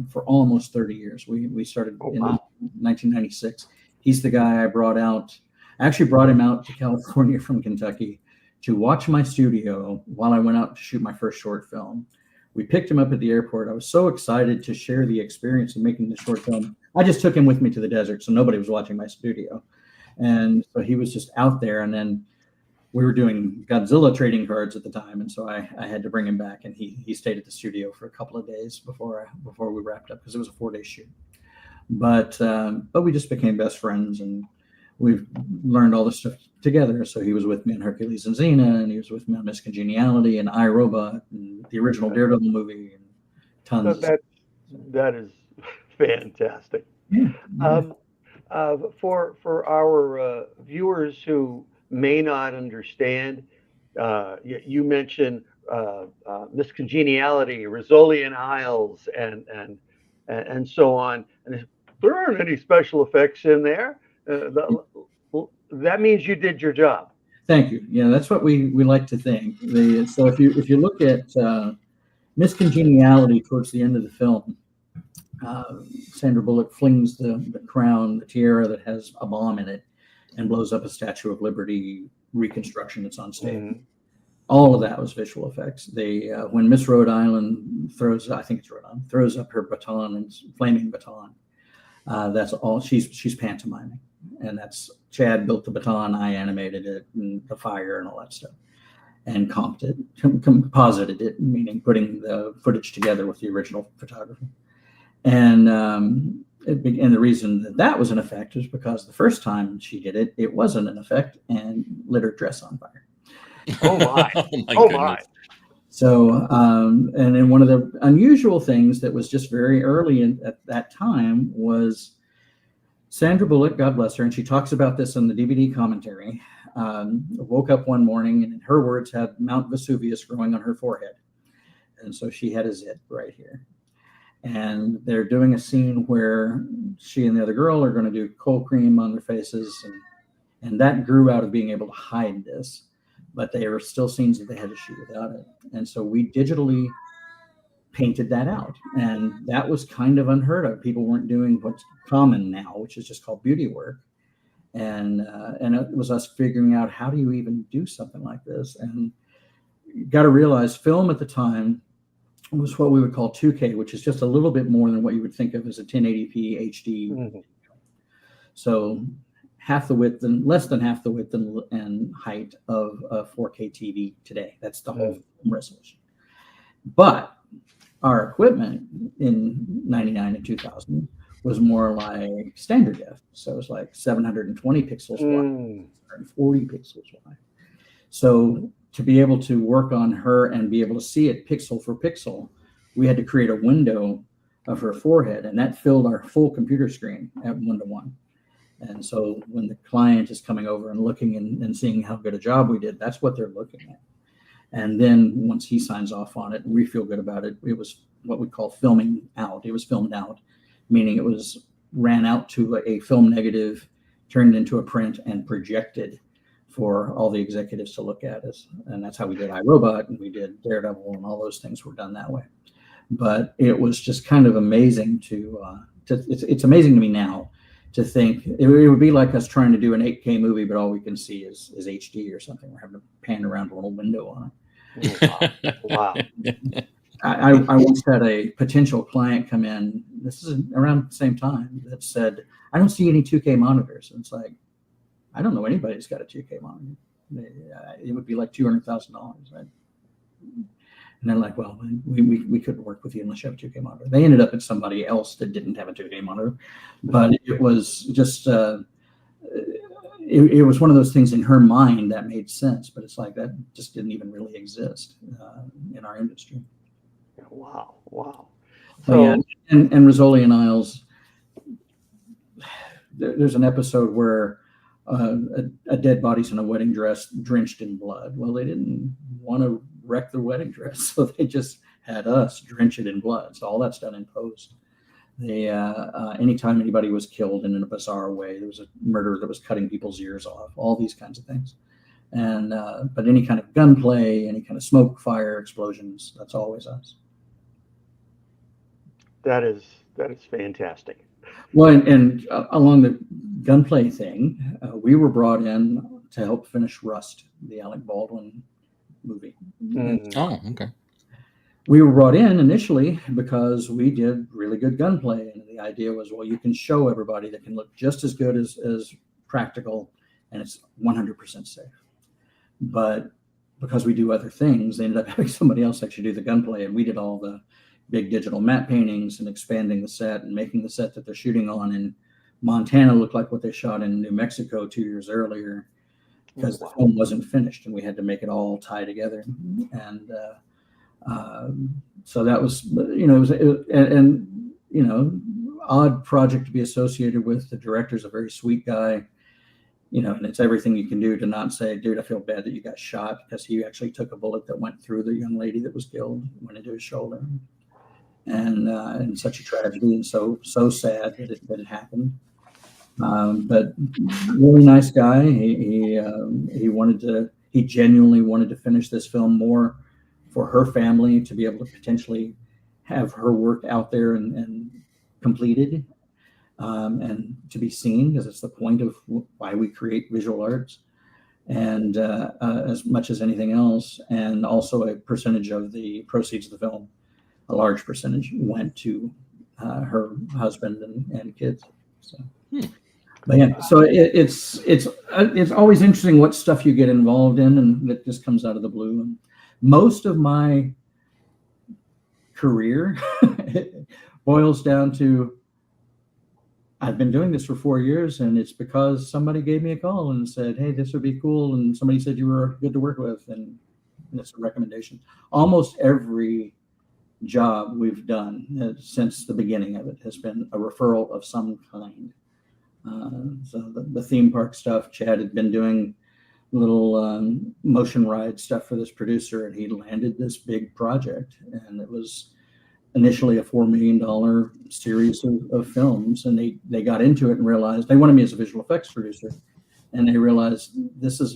for almost 30 years. We started in 1996. He's the guy I brought out I actually brought him out to California from Kentucky to watch my studio while I went out to shoot my first short film. We picked him up at the airport. I was so excited to share the experience of making the short film. I just took him with me to the desert, so nobody was watching my studio. And so he was just out there. And then we were doing Godzilla trading cards at the time, and so I had to bring him back, and he stayed at the studio for a couple of days before we wrapped up, because it was a 4-day shoot. But we just became best friends, and we've learned all this stuff together. So he was with me on Hercules and Xena, and he was with me on Miss Congeniality and iRobot and the original Daredevil movie, and tons. That is fantastic. Yeah. For our viewers who may not understand, you mentioned Miss Congeniality, Rizzoli and Isles, and so on. And if there aren't any special effects in there, that means you did your job. Thank you. Yeah, that's what we like to think. So if you look at Miss Congeniality towards the end of the film, Sandra Bullock flings the crown, the tiara that has a bomb in it, and blows up a Statue of Liberty reconstruction that's on stage. Mm-hmm. All of that was visual effects. When Miss Rhode Island throws up her baton, and flaming baton, that's all. She's pantomiming, and that's Chad built the baton, I animated it, and the fire and all that stuff, and comped it, composited it, meaning putting the footage together with the original photography. And the reason that was an effect is because the first time she did it, it wasn't an effect and lit her dress on fire. Oh my! Oh my! So, and then one of the unusual things that was just very early at that time was Sandra Bullock, God bless her, and she talks about this in the DVD commentary. Woke up one morning and, in her words, had Mount Vesuvius growing on her forehead, and so she had a zit right here. And they're doing a scene where she and the other girl are going to do cold cream on their faces, and that grew out of being able to hide this. But they were still scenes that they had to shoot without it. And so we digitally painted that out. And that was kind of unheard of. People weren't doing what's common now, which is just called beauty work. And it was us figuring out, how do you even do something like this? And you got to realize film at the time was what we would call 2K, which is just a little bit more than what you would think of as a 1080p HD. Mm-hmm. So less than half the width and height of a 4K TV today. That's the whole resolution. But our equipment in 99 and 2000 was more like standard def. So it was like 720 pixels wide, 140 pixels wide. So to be able to work on her and be able to see it pixel for pixel, we had to create a window of her forehead, and that filled our full computer screen at 1:1. And so when the client is coming over and looking and seeing how good a job we did, that's what they're looking at. And then once he signs off on it and we feel good about it, it was what we call filming out. It was filmed out, meaning it was ran out to a film negative, turned into a print, and projected for all the executives to look at us. And that's how we did iRobot, and we did Daredevil, and all those things were done that way. But it was just kind of amazing it's amazing to me now to think it would be like us trying to do an 8K movie, but all we can see is HD or something. We're having to pan around a little window on it. Wow. I once had a potential client come in, this is around the same time, that said, I don't see any 2K monitors. And it's like, I don't know anybody who's got a 2K monitor. It would be like $200,000, right? And they're like, well, we couldn't work with you unless you have a 2K monitor. They ended up at somebody else that didn't have a 2K monitor. But it was just, it was one of those things in her mind that made sense. But it's like, that just didn't even really exist in our industry. Wow. So, yeah, and Rizzoli and Isles, there's an episode where a dead body's in a wedding dress drenched in blood. Well, they didn't want to wreck the wedding dress, so they just had us drench it in blood. So all that's done in post. Anytime anybody was killed in a bizarre way, there was a murderer that was cutting people's ears off, all these kinds of things. And but any kind of gunplay, any kind of smoke, fire, explosions, that's always us. That is fantastic. Well, and along the gunplay thing, we were brought in to help finish Rust, the Alec Baldwin movie. Mm. Oh, okay. We were brought in initially because we did really good gunplay, and the idea was, well, you can show everybody that can look just as good as practical, and it's 100% safe. But because we do other things, they ended up having somebody else actually do the gunplay, and we did all the big digital matte paintings and expanding the set and making the set that they're shooting on in Montana look like what they shot in New Mexico 2 years earlier, because the film wasn't finished and we had to make it all tie together. And so that was, odd project to be associated with. The director's a very sweet guy, and it's everything you can do to not say, dude, I feel bad that you got shot, because he actually took a bullet that went through the young lady that was killed, went into his shoulder. And such a tragedy, and so sad that it happened. But really nice guy. He genuinely wanted to finish this film more for her family, to be able to potentially have her work out there and completed, and to be seen, because it's the point of why we create visual arts, and as much as anything else. And also a percentage of the proceeds of the film, a large percentage, went to her husband and kids. So, but yeah, so it's always interesting what stuff you get involved in, and that just comes out of the blue. And most of my career boils down to, I've been doing this for 4 years, and it's because somebody gave me a call and said, hey, this would be cool, and somebody said you were good to work with, and it's a recommendation. Almost every job we've done since the beginning of it has been a referral of some kind. So the theme park stuff, Chad had been doing little motion ride stuff for this producer, and he landed this big project, and it was initially a $4 million series of films, and they got into it and realized they wanted me as a visual effects producer, and they realized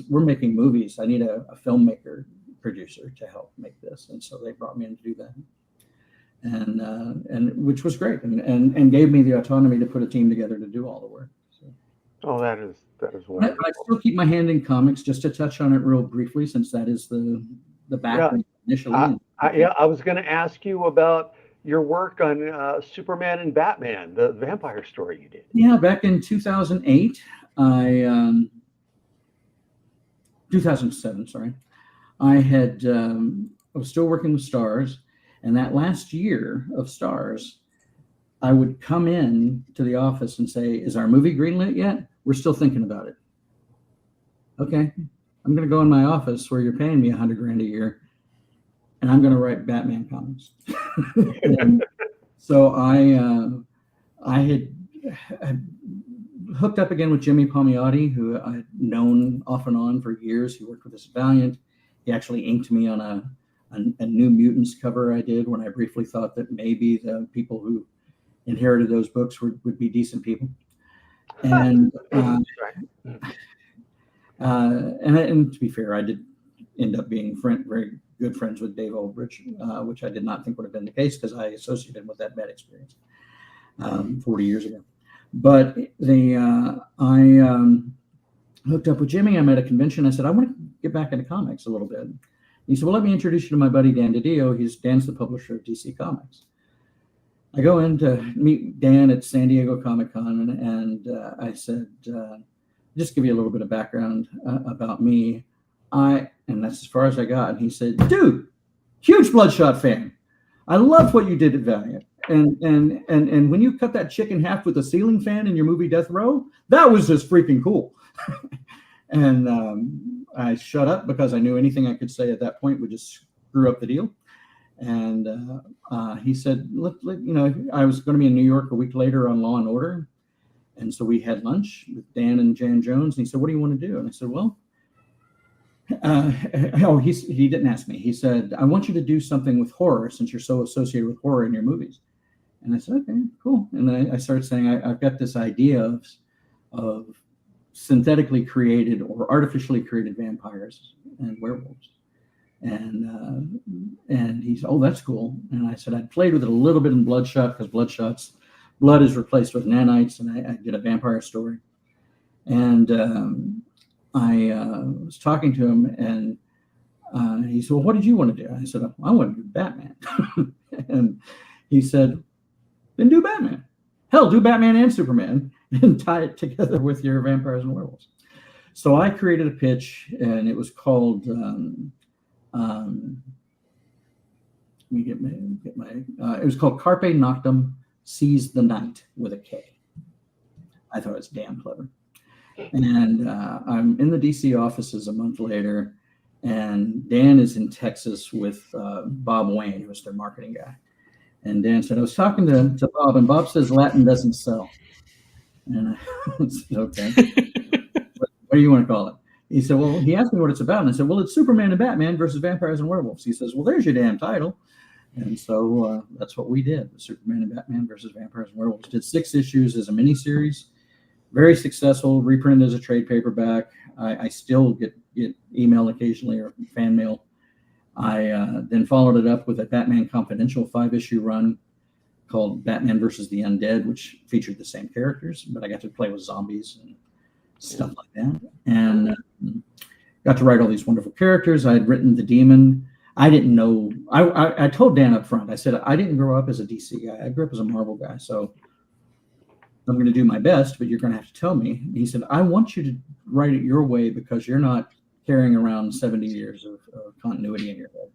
we're making movies. I need a filmmaker producer to help make this, and so they brought me in to do that. And which was great, and gave me the autonomy to put a team together to do all the work. So. Oh, that is wonderful. I still keep my hand in comics, just to touch on it real briefly, since that is the background initially. I was going to ask you about your work on Superman and Batman, the vampire story you did. Yeah, back in 2008, 2007, sorry, I was still working with Stars. And that last year of Stars, I would come in to the office and say, is our movie greenlit yet? We're still thinking about it. Okay, I'm going to go in my office where you're paying me $100,000 a year, and I'm going to write Batman comics. So I had hooked up again with Jimmy Palmiotti, who I'd known off and on for years. He worked with us at Valiant. He actually inked me on a New Mutants cover I did when I briefly thought that maybe the people who inherited those books would be decent people. And and to be fair, I did end up being very good friends with Dave Aldrich, which I did not think would have been the case, because I associated with that bad experience 40 years ago. But I hooked up with Jimmy. I'm at a convention. I said, I want to get back into comics a little bit. He said, well, let me introduce you to my buddy, Dan DiDio. Dan's the publisher of DC Comics. I go in to meet Dan at San Diego Comic-Con, and I said, just give you a little bit of background about me. And that's as far as I got. And he said, dude, huge Bloodshot fan. I love what you did at Valiant. And when you cut that chick in half with a ceiling fan in your movie Death Row, that was just freaking cool. And I shut up, because I knew anything I could say at that point would just screw up the deal. And he said, look, I was going to be in New York a week later on Law and Order. And so we had lunch with Dan and Jan Jones. And he said, what do you want to do? And I said, well, he didn't ask me. He said, I want you to do something with horror, since you're so associated with horror in your movies. And I said, okay, cool. And I started saying, I've got this idea of synthetically created or artificially created vampires and werewolves. And he said, oh, that's cool. And I said, I'd played with it a little bit in Bloodshot, because Bloodshot's blood is replaced with nanites, and I did a vampire story. And I was talking to him, and he said, well, what did you want to do? I said, I want to do Batman. And he said, then do Batman. Hell, do Batman and Superman and tie it together with your vampires and werewolves. So I created a pitch, and it was called, it was called Carpe Noctem, Seize the Night, with a K. I thought it was damn clever. And I'm in the DC offices a month later, and Dan is in Texas with Bob Wayne, who was their marketing guy. And Dan said, I was talking to Bob, and Bob says Latin doesn't sell. And I said, okay. What do you want to call it? He said, well, he asked me what it's about. And I said, well, it's Superman and Batman versus vampires and werewolves. He says, well, there's your damn title. And so that's what we did. Superman and Batman versus vampires and werewolves. Did 6 issues as a miniseries. Very successful, reprinted as a trade paperback. I still get email occasionally, or fan mail. I then followed it up with a Batman Confidential 5-issue run called Batman versus the Undead, which featured the same characters, but I got to play with zombies and stuff like that. And got to write all these wonderful characters. I had written the Demon. I didn't know. I told Dan up front, I said, I didn't grow up as a DC guy. I grew up as a Marvel guy. So I'm going to do my best, but you're going to have to tell me. And he said, I want you to write it your way because you're not carrying around 70 years of continuity in your head.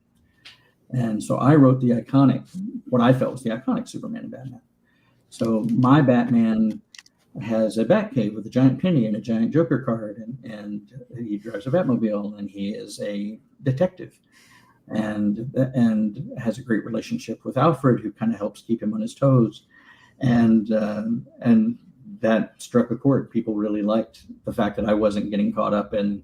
And so I wrote the iconic, what I felt was the iconic Superman and Batman. So my Batman has a Batcave with a giant penny and a giant Joker card, and he drives a Batmobile, and he is a detective, and has a great relationship with Alfred, who kind of helps keep him on his toes. And that struck a chord. People really liked the fact that I wasn't getting caught up in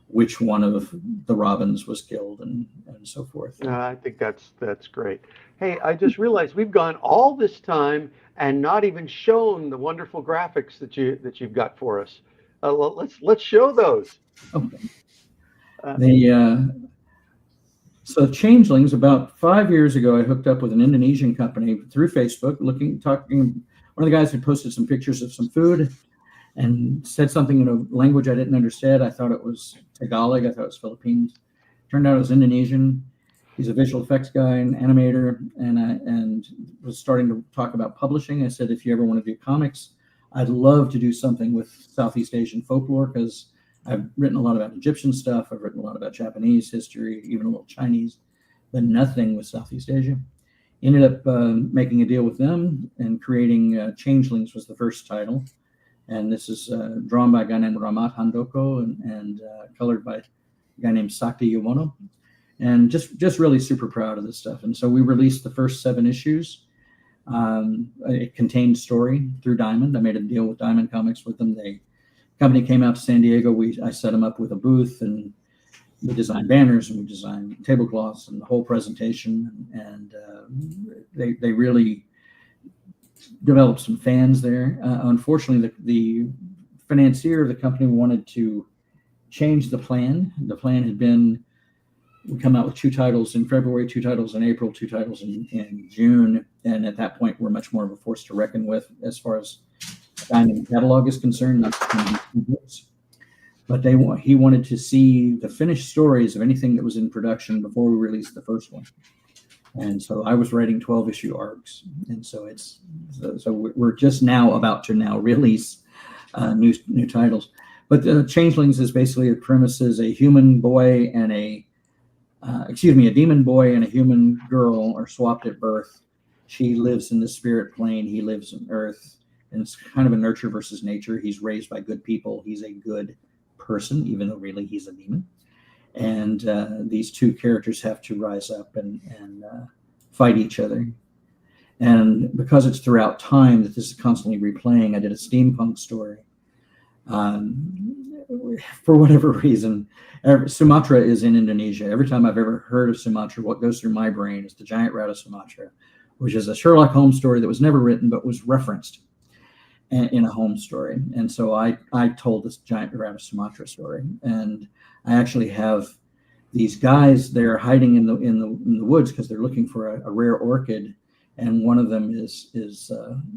which one of the Robins was killed and so forth. I think that's great. Hey, I just realized we've gone all this time and not even shown the wonderful graphics that you've got for us. Let's show those. Okay. So Changelings, about 5 years ago, I hooked up with an Indonesian company through Facebook, talking. One of the guys had posted some pictures of some food and said something in a language I didn't understand. I thought it was Tagalog. I thought it was Philippines. Turned out it was Indonesian. He's a visual effects guy and animator, and was starting to talk about publishing. I said, if you ever want to do comics, I'd love to do something with Southeast Asian folklore, because I've written a lot about Egyptian stuff. I've written a lot about Japanese history, even a little Chinese, but nothing with Southeast Asia. Ended up making a deal with them and creating Changelings was the first title. And this is drawn by a guy named Ramat Handoko and colored by a guy named Sakti Yumono. And just really super proud of this stuff. And so we released the first 7 issues. It contained story through Diamond. I made a deal with Diamond Comics with them. Company came out to San Diego. I set them up with a booth, and we designed banners, and we designed tablecloths and the whole presentation. And they really developed some fans there. Unfortunately, the financier of the company wanted to change the plan. The plan had been, we come out with 2 titles in February, 2 titles in April, 2 titles in June. And at that point, we're much more of a force to reckon with as far as Diamond catalog is concerned. Not but he wanted to see the finished stories of anything that was in production before we released the first one. And so I was writing 12-issue arcs. And so we're just now about to release new titles. But Changelings is basically, the premise is a human boy and a demon boy and a human girl are swapped at birth. She lives in the spirit plane. He lives on Earth. And it's kind of a nurture versus nature. He's raised by good people. He's a good person, even though really he's a demon. And these 2 characters have to rise up and fight each other. And because it's throughout time that this is constantly replaying, I did a steampunk story. For whatever reason, Sumatra is in Indonesia. Every time I've ever heard of Sumatra, what goes through my brain is the Giant Rat of Sumatra, which is a Sherlock Holmes story that was never written but was referenced in a Holmes story. And so I told this Giant Rat of Sumatra story, and I actually have these guys, they're hiding in the woods because they're looking for a rare orchid, and one of them is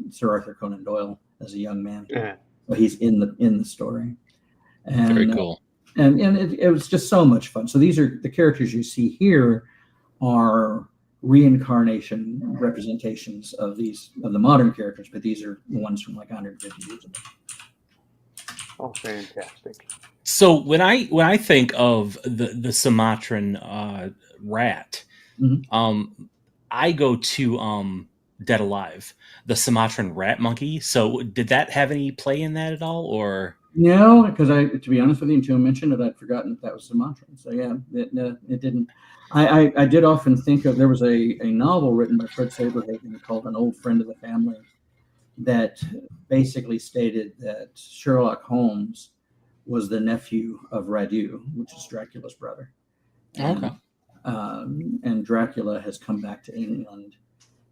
Sir Arthur Conan Doyle as a young man. Yeah. So he's in the story, and Very cool. And it was just so much fun. So these are the characters you see here are reincarnation representations of the modern characters, but these are the ones from like 150 years ago. Oh, fantastic. So when I think of the Sumatran rat, I go to Dead Alive, the Sumatran rat monkey. So did that have any play in that at all, or? No, because to be honest with you, until I mentioned it, I'd forgotten that was Sumatran. So yeah, it didn't. I did often think of, there was a novel written by Fred Saberhagen called An Old Friend of the Family that basically stated that Sherlock Holmes was the nephew of Radu, which is Dracula's brother. And, Okay. And Dracula has come back to England,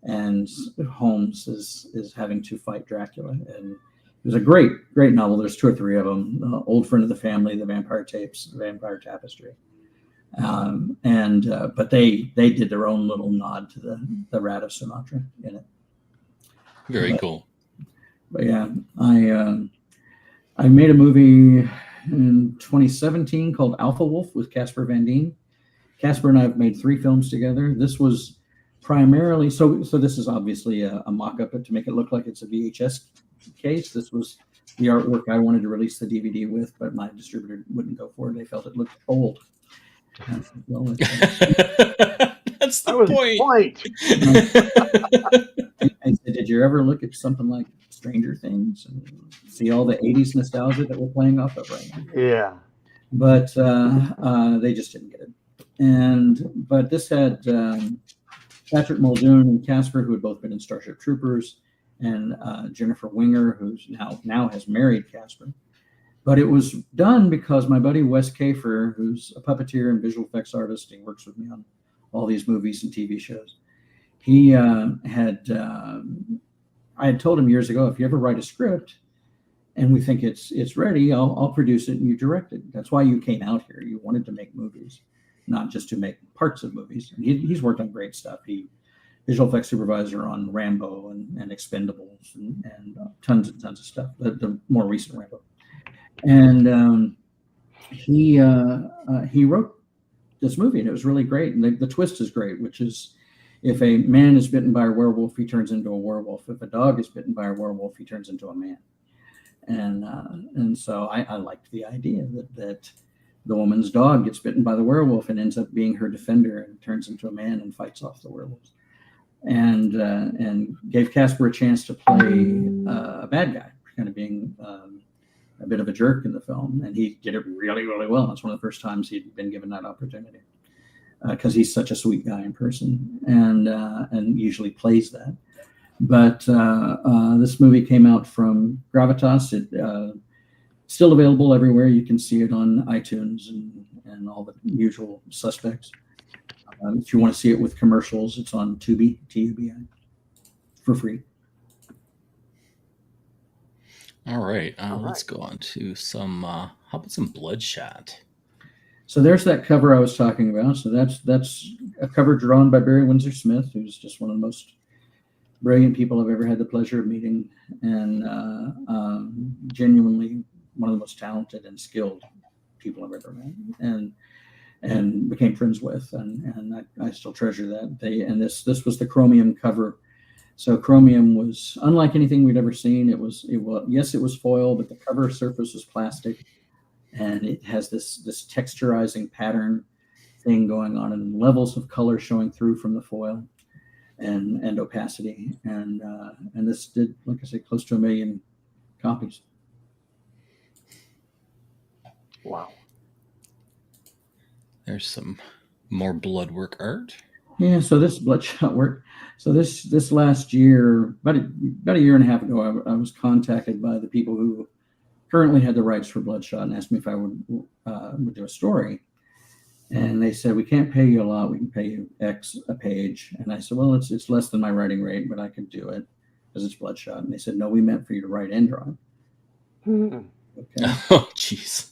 and Holmes is having to fight Dracula. And it was a great novel. There's 2 or 3 of them: Old Friend of the Family, The Vampire Tapes, The Vampire Tapestry. But they did their own little nod to the Rat of Sumatra in it. Very cool. But yeah, I made a movie in 2017 called Alpha Wolf with Casper Van Dien. Casper and I have made 3 films together. This was primarily, so this is obviously a mock-up to make it look like it's a VHS case. This was the artwork I wanted to release the DVD with, but my distributor wouldn't go for it. They felt it looked old. Well, that's the point. I said, did you ever look at something like Stranger Things and see all the 80s nostalgia that we're playing off of right now? Yeah. But they just didn't get it. But this had Patrick Muldoon and Casper, who had both been in Starship Troopers, and Jennifer Winger, who's now has married Casper. But it was done because my buddy Wes Kafer, who's a puppeteer and visual effects artist, he works with me on all these movies and TV shows. He I had told him years ago, if you ever write a script and we think it's ready, I'll produce it and you direct it. That's why you came out here. You wanted to make movies, not just to make parts of movies. And he's worked on great stuff. He visual effects supervisor on Rambo and Expendables and tons and tons of stuff. The more recent Rambo. And he wrote this movie, and it was really great. And the twist is great, which is, if a man is bitten by a werewolf, he turns into a werewolf. If a dog is bitten by a werewolf, he turns into a man. And so I liked the idea that the woman's dog gets bitten by the werewolf and ends up being her defender and turns into a man and fights off the werewolves. And gave Casper a chance to play a bad guy, kind of being a bit of a jerk in the film, and he did it really, really well. It's one of the first times he'd been given that opportunity, because he's such a sweet guy in person, and usually plays that. But this movie came out from Gravitas. It still available everywhere. You can see it on iTunes and all the usual suspects. If you want to see it with commercials, it's on Tubi, Tubi, for free. All right. Let's go on to some. How about some Bloodshot? So there's that cover I was talking about. So that's a cover drawn by Barry Windsor Smith, who's just one of the most brilliant people I've ever had the pleasure of meeting, and genuinely one of the most talented and skilled people I've ever met, and became friends with, and I still treasure that. This was the Chromium cover. So Chromium was unlike anything we'd ever seen. It was foil, but the cover surface was plastic, and it has this texturizing pattern thing going on, and levels of color showing through from the foil, and opacity, and this did, like I said, close to 1 million copies. Wow. There's some more bloodwork art. Yeah, so this Bloodshot work. So this last year, about a year and a half ago, I was contacted by the people who currently had the rights for Bloodshot and asked me if I would do a story. And they said, we can't pay you a lot. We can pay you X a page. And I said, well, it's less than my writing rate, but I could do it because it's Bloodshot. And they said, no, we meant for you to write and draw. Okay. Oh, jeez.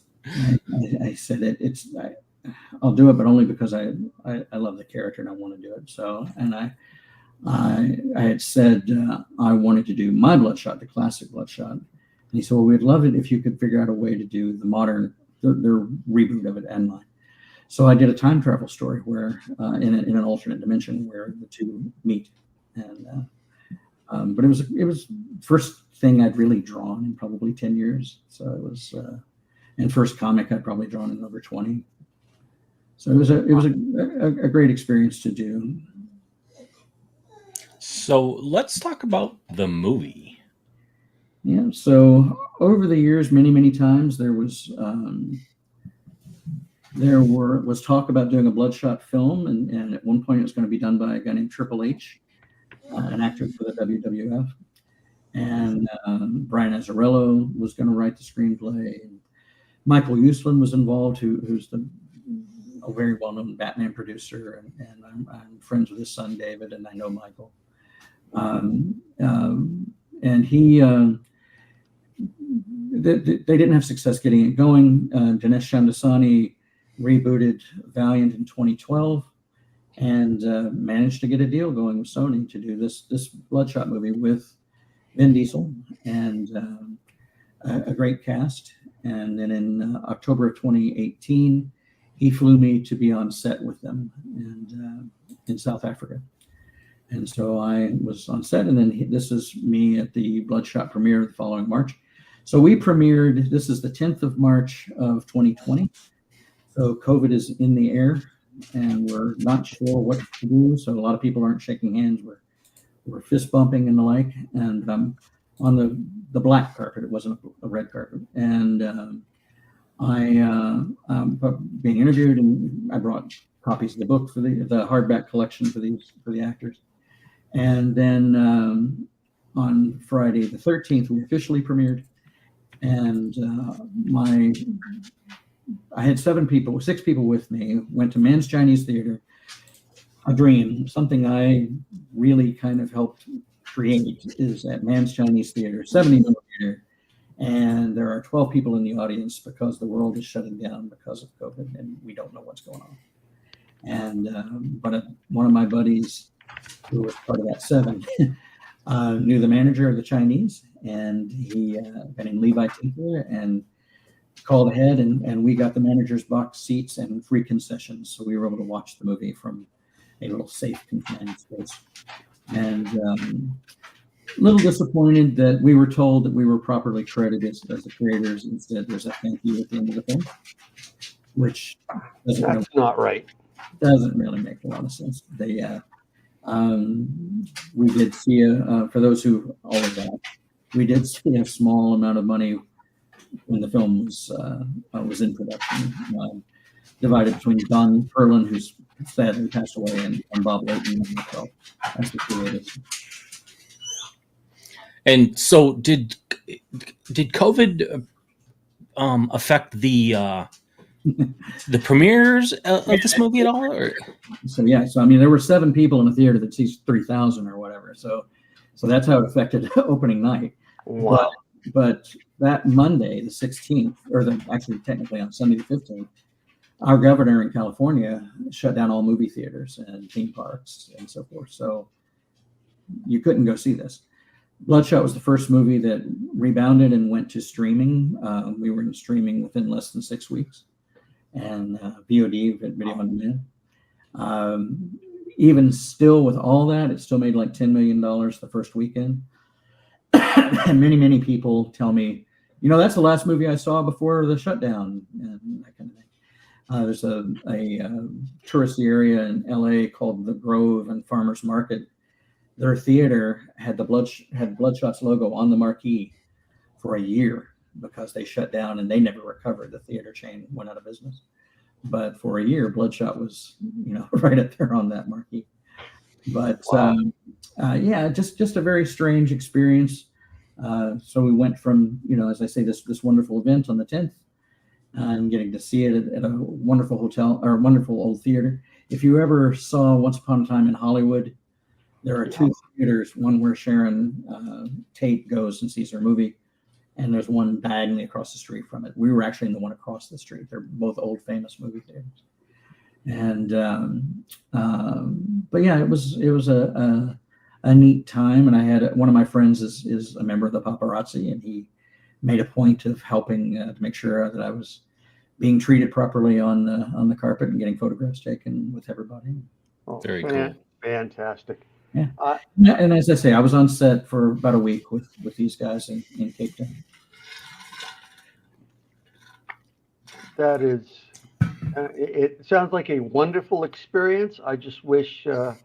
I said I'll do it, but only because I love the character and I want to do it. So, and I had said I wanted to do my Bloodshot, the classic Bloodshot. And he said, well, we'd love it if you could figure out a way to do the modern, their reboot of it and mine. So I did a time travel story where in an alternate dimension where the two meet. And but it was first thing I'd really drawn in probably 10 years. So it was, and first comic I'd probably drawn in over 20. So it was a great experience to do. So let's talk about the movie. Yeah. So over the years, many times there was talk about doing a Bloodshot film, and at one point it was going to be done by a guy named Triple H, an actor for the WWF, and Brian Azzarello was going to write the screenplay. And Michael Uslan was involved, who's a very well-known Batman producer, and I'm friends with his son David, and I know Michael. And he, they didn't have success getting it going. Dinesh Shamdasani rebooted Valiant in 2012 and managed to get a deal going with Sony to do this Bloodshot movie with Vin Diesel and a great cast. And then in October of 2018, he flew me to be on set with them and in South Africa. And so I was on set, and then this is me at the Bloodshot premiere the following March. So we premiered, this is the 10th of March of 2020. So COVID is in the air, and we're not sure what to do. So a lot of people aren't shaking hands. We're fist bumping and the like. And on the black carpet, it wasn't a red carpet. And being interviewed, and I brought copies of the book for the hardback collection for the actors. And then on Friday the 13th, we officially premiered. And I had 6 people with me, went to Man's Chinese Theater, a dream, something I really kind of helped create is at Man's Chinese Theater, 70 millimeter. And there are 12 people in the audience because the world is shutting down because of COVID and we don't know what's going on. And, but one of my buddies who was part of that 7 knew the manager of the Chinese, and he been in Levi Tinker and called ahead, and we got the manager's box seats and free concessions. So we were able to watch the movie from a little safe confined space. And a little disappointed that we were told that we were properly credited as the creators. Instead, there's a thank you at the end of the film, which not right. Doesn't really make a lot of sense. We did see for those who always ask, we did see a small amount of money when the film was in production, divided between Don Perlin, who's sadly passed away, and Bob Layton and myself as the creators. And so, did COVID affect the premieres of this movie at all? Or? So yeah, so I mean, there were 7 people in a theater that sees 3,000 or whatever. So that's how it affected opening night. Wow. But that Monday, the 16th, or actually technically on Sunday the 15th, our governor in California shut down all movie theaters and theme parks and so forth. So you couldn't go see this. Bloodshot was the first movie that rebounded and went to streaming. We were in streaming within less than 6 weeks, and VOD, video on demand. Even still with all that, it still made like $10 million the first weekend. And many people tell me, that's the last movie I saw before the shutdown, and that kind of thing. There's a touristy area in LA called the Grove and Farmers Market. Their theater had Bloodshot's logo on the marquee for a year because they shut down and they never recovered. The theater chain went out of business. But for a year, Bloodshot was, right up there on that marquee. But wow. Yeah, just a very strange experience. So we went from, as I say, this wonderful event on the 10th, and getting to see it at a wonderful hotel or a wonderful old theater. If you ever saw Once Upon a Time in Hollywood, there are 2 theaters, one where Sharon Tate goes and sees her movie, and there's one diagonally across the street from it. We were actually in the one across the street. They're both old famous movie theaters. And but yeah, it was a a neat time. And I had one of my friends is a member of the paparazzi, and he made a point of helping to make sure that I was being treated properly on the carpet and getting photographs taken with everybody. Oh, Very cool. fantastic. Yeah. Uh, And as I say, I was on set for about a week with these guys in Cape Town. that is, it sounds like a wonderful experience. I just wish your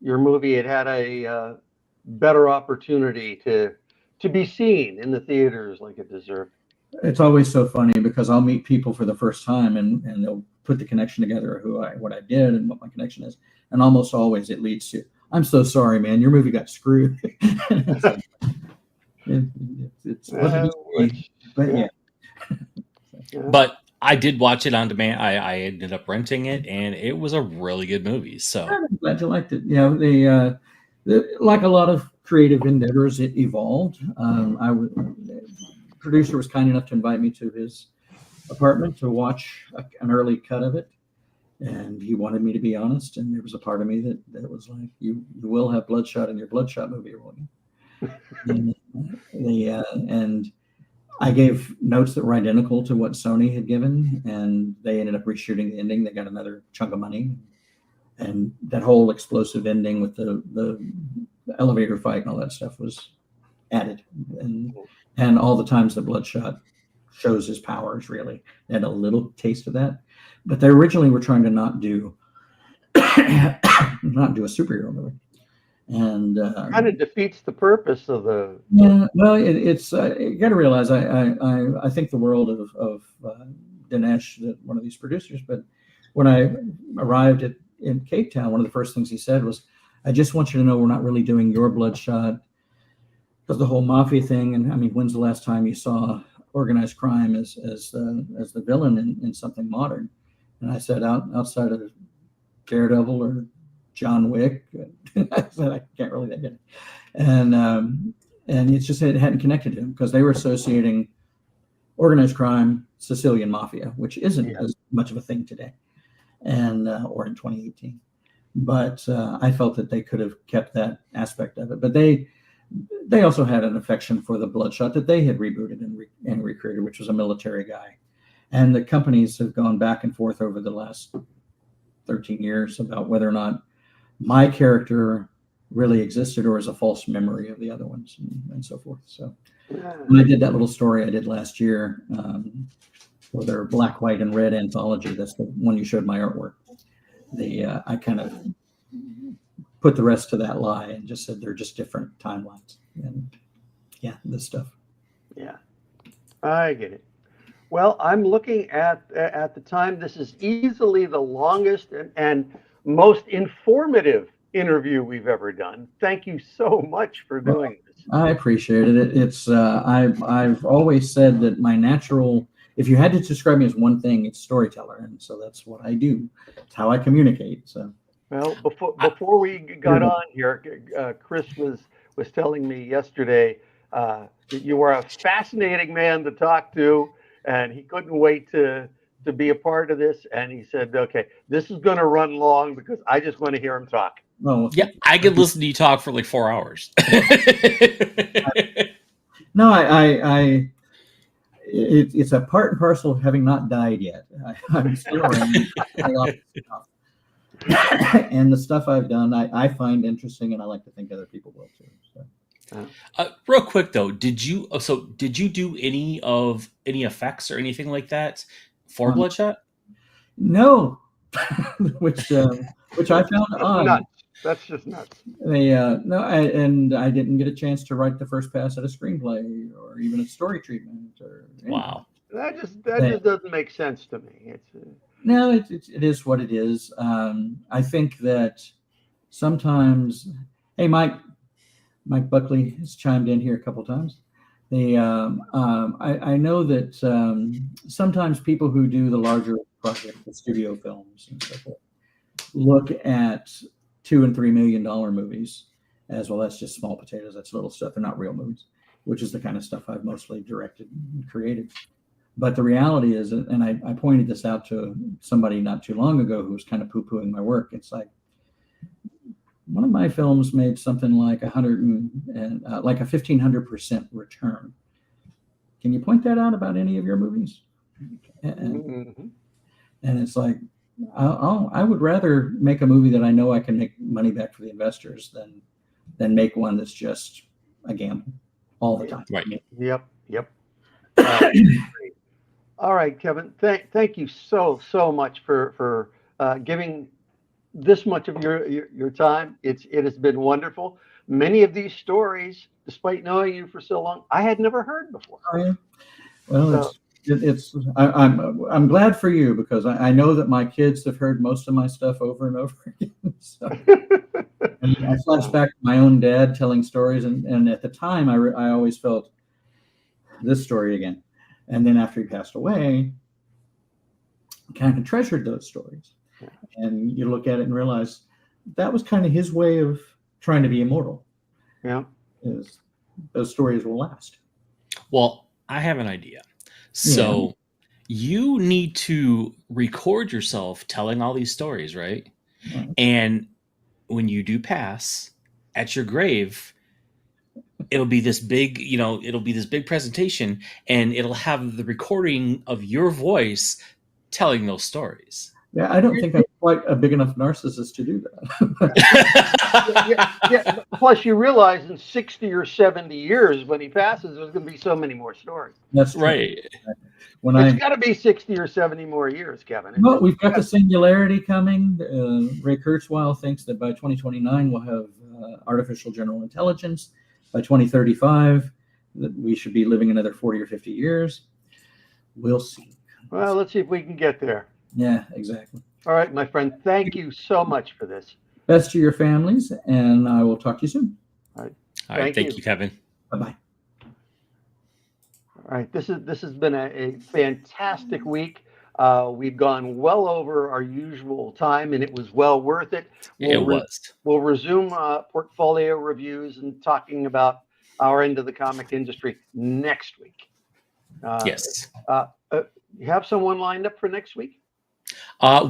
movie had had a better opportunity to be seen in the theaters like it deserved. It's always so funny because I'll meet people for the first time, and they'll put the connection together of what I did and what my connection is. And almost always it leads to, I'm so sorry, man, your movie got screwed. It's like, it's what it is to be, but yeah. But I did watch it on demand. I ended up renting it, and it was a really good movie. So I'm glad you liked it. Yeah, like a lot of creative endeavors, it evolved. The producer was kind enough to invite me to his apartment to watch an early cut of it, and he wanted me to be honest. And there was a part of me that was like, "You will have bloodshot in your Bloodshot movie, won't you?" And I gave notes that were identical to what Sony had given, and they ended up reshooting the ending. They got another chunk of money, and that whole explosive ending with the elevator fight and all that stuff was added, and all the times that Bloodshot shows his powers, really, they had a little taste of that. But they originally were trying to not do a superhero movie, and Kind of defeats the purpose of the. yeah. Well, it's you got to realize I think the world of Dinesh, one of these producers. But when I arrived in Cape Town, one of the first things he said was, "I just want you to know we're not really doing your Bloodshot, because the whole mafia thing. And I mean, when's the last time you saw organized crime as the villain in something modern?" And I said, outside of Daredevil or John Wick, I said, I can't really think of it. And it's just it hadn't connected to him because they were associating organized crime, Sicilian mafia, which isn't as much of a thing today, and or in 2018. But I felt that they could have kept that aspect of it. But they also had an affection for the Bloodshot that they had rebooted and recreated, which was a military guy. And the companies have gone back and forth over the last 13 years about whether or not my character really existed or is a false memory of the other ones, and so forth. So when I did that little story I did last year for their black, white, and red anthology, that's the one you showed my artwork. I kind of put the rest to that lie and just said they're just different timelines. And yeah, this stuff. Yeah, I get it. Well, I'm looking at the time. This is easily the longest and most informative interview we've ever done. Thank you so much for doing this. I appreciate it. It's I've always said that my natural, if you had to describe me as one thing, it's storyteller, and so that's what I do. It's how I communicate. So. Well, before we got on here, Chris was telling me yesterday that you were a fascinating man to talk to, and he couldn't wait to be a part of this. And he said, "Okay, this is going to run long because I just want to hear him talk." Well, yeah, I could listen to you talk for like 4 hours. No, it's a part and parcel of having not died yet. I'm still around. And the stuff I've done, I find interesting, and I like to think other people will too. So. Real quick though, did you do any effects or anything like that for Bloodshot? No, which I found odd. Nuts. That's just nuts. No, I didn't get a chance to write the first pass at a screenplay or even a story treatment or anything. Wow. That just doesn't make sense to me. No, it is what it is. I think that sometimes, hey, Mike Buckley has chimed in here a couple times. I know that sometimes people who do the larger project, the studio films and so forth, look at $2 and $3 million movies as well. That's just small potatoes. That's little stuff. They're not real movies, which is the kind of stuff I've mostly directed and created. But the reality is, and I pointed this out to somebody not too long ago who was kind of poo-pooing my work. It's like, one of my films made something like 1,500% return. Can you point that out about any of your movies? And it's like, I would rather make a movie that I know I can make money back for the investors than make one that's just a gamble all the time. Right. Yep. All right, Kevin. Thank you so much for giving this much of your time. It has been wonderful. Many of these stories, despite knowing you for so long, I had never heard before. Oh, yeah. Well, So- I'm glad for you, because I know that my kids have heard most of my stuff over and over again. So, and I flash back to my own dad telling stories, and at the time I always felt this story again. And then after he passed away, I kind of treasured those stories. And you look at it and realize that was kind of his way of trying to be immortal. Yeah. Is those stories will last. Well, I have an idea. So you need to record yourself telling all these stories, right? Yeah. And when you do pass, at your grave, it'll be this big, it'll be this big presentation, and it'll have the recording of your voice telling those stories. Yeah, I don't think I'm quite a big enough narcissist to do that. Yeah. Plus, you realize in 60 or 70 years, when he passes, there's going to be so many more stories. That's true. Right. It's got to be 60 or 70 more years, Kevin. Well, we've got the singularity coming. Ray Kurzweil thinks that by 2029 we'll have artificial general intelligence. By 2035, that we should be living another 40 or 50 years. We'll see. Well, let's see if we can get there. Yeah, exactly. All right, my friend. Thank you so much for this. Best to your families, and I will talk to you soon. All right. Thank you, Kevin. Bye-bye. All right. This has been a fantastic week. We've gone well over our usual time, and it was well worth it. We'll resume portfolio reviews and talking about our end of the comic industry next week. Yes. You have someone lined up for next week?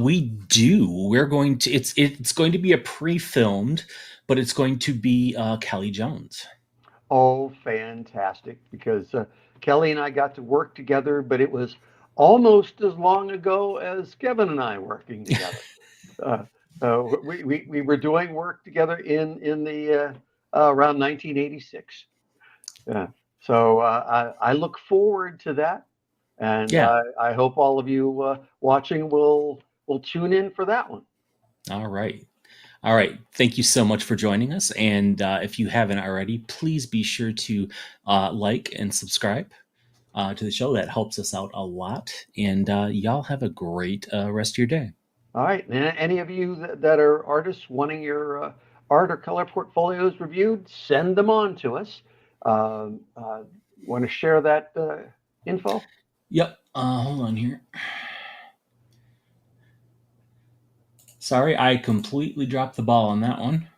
We do. We're going to. It's going to be a pre-filmed, but it's going to be Kelly Jones. Oh, fantastic! Because Kelly and I got to work together, but it was almost as long ago as Kevin and I working together. We were doing work together in the around 1986. So I look forward to that, and I hope all of you watching will tune in for that one. All right. Thank you so much for joining us. And if you haven't already, please be sure to like and subscribe to the show. That helps us out a lot. And y'all have a great rest of your day. All right. And any of you that are artists wanting your art or color portfolios reviewed, send them on to us. Want to share that info? Yep. Hold on here. Sorry, I completely dropped the ball on that one.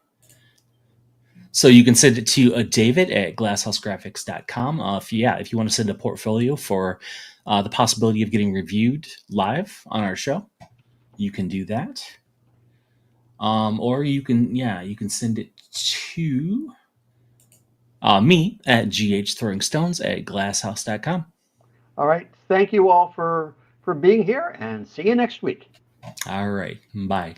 So you can send it to David at glasshousegraphics.com. If you want to send a portfolio for the possibility of getting reviewed live on our show, you can do that. Or you can send it to me at ghthrowingstones@glasshouse.com. All right. Thank you all for being here, and see you next week. All right. Bye.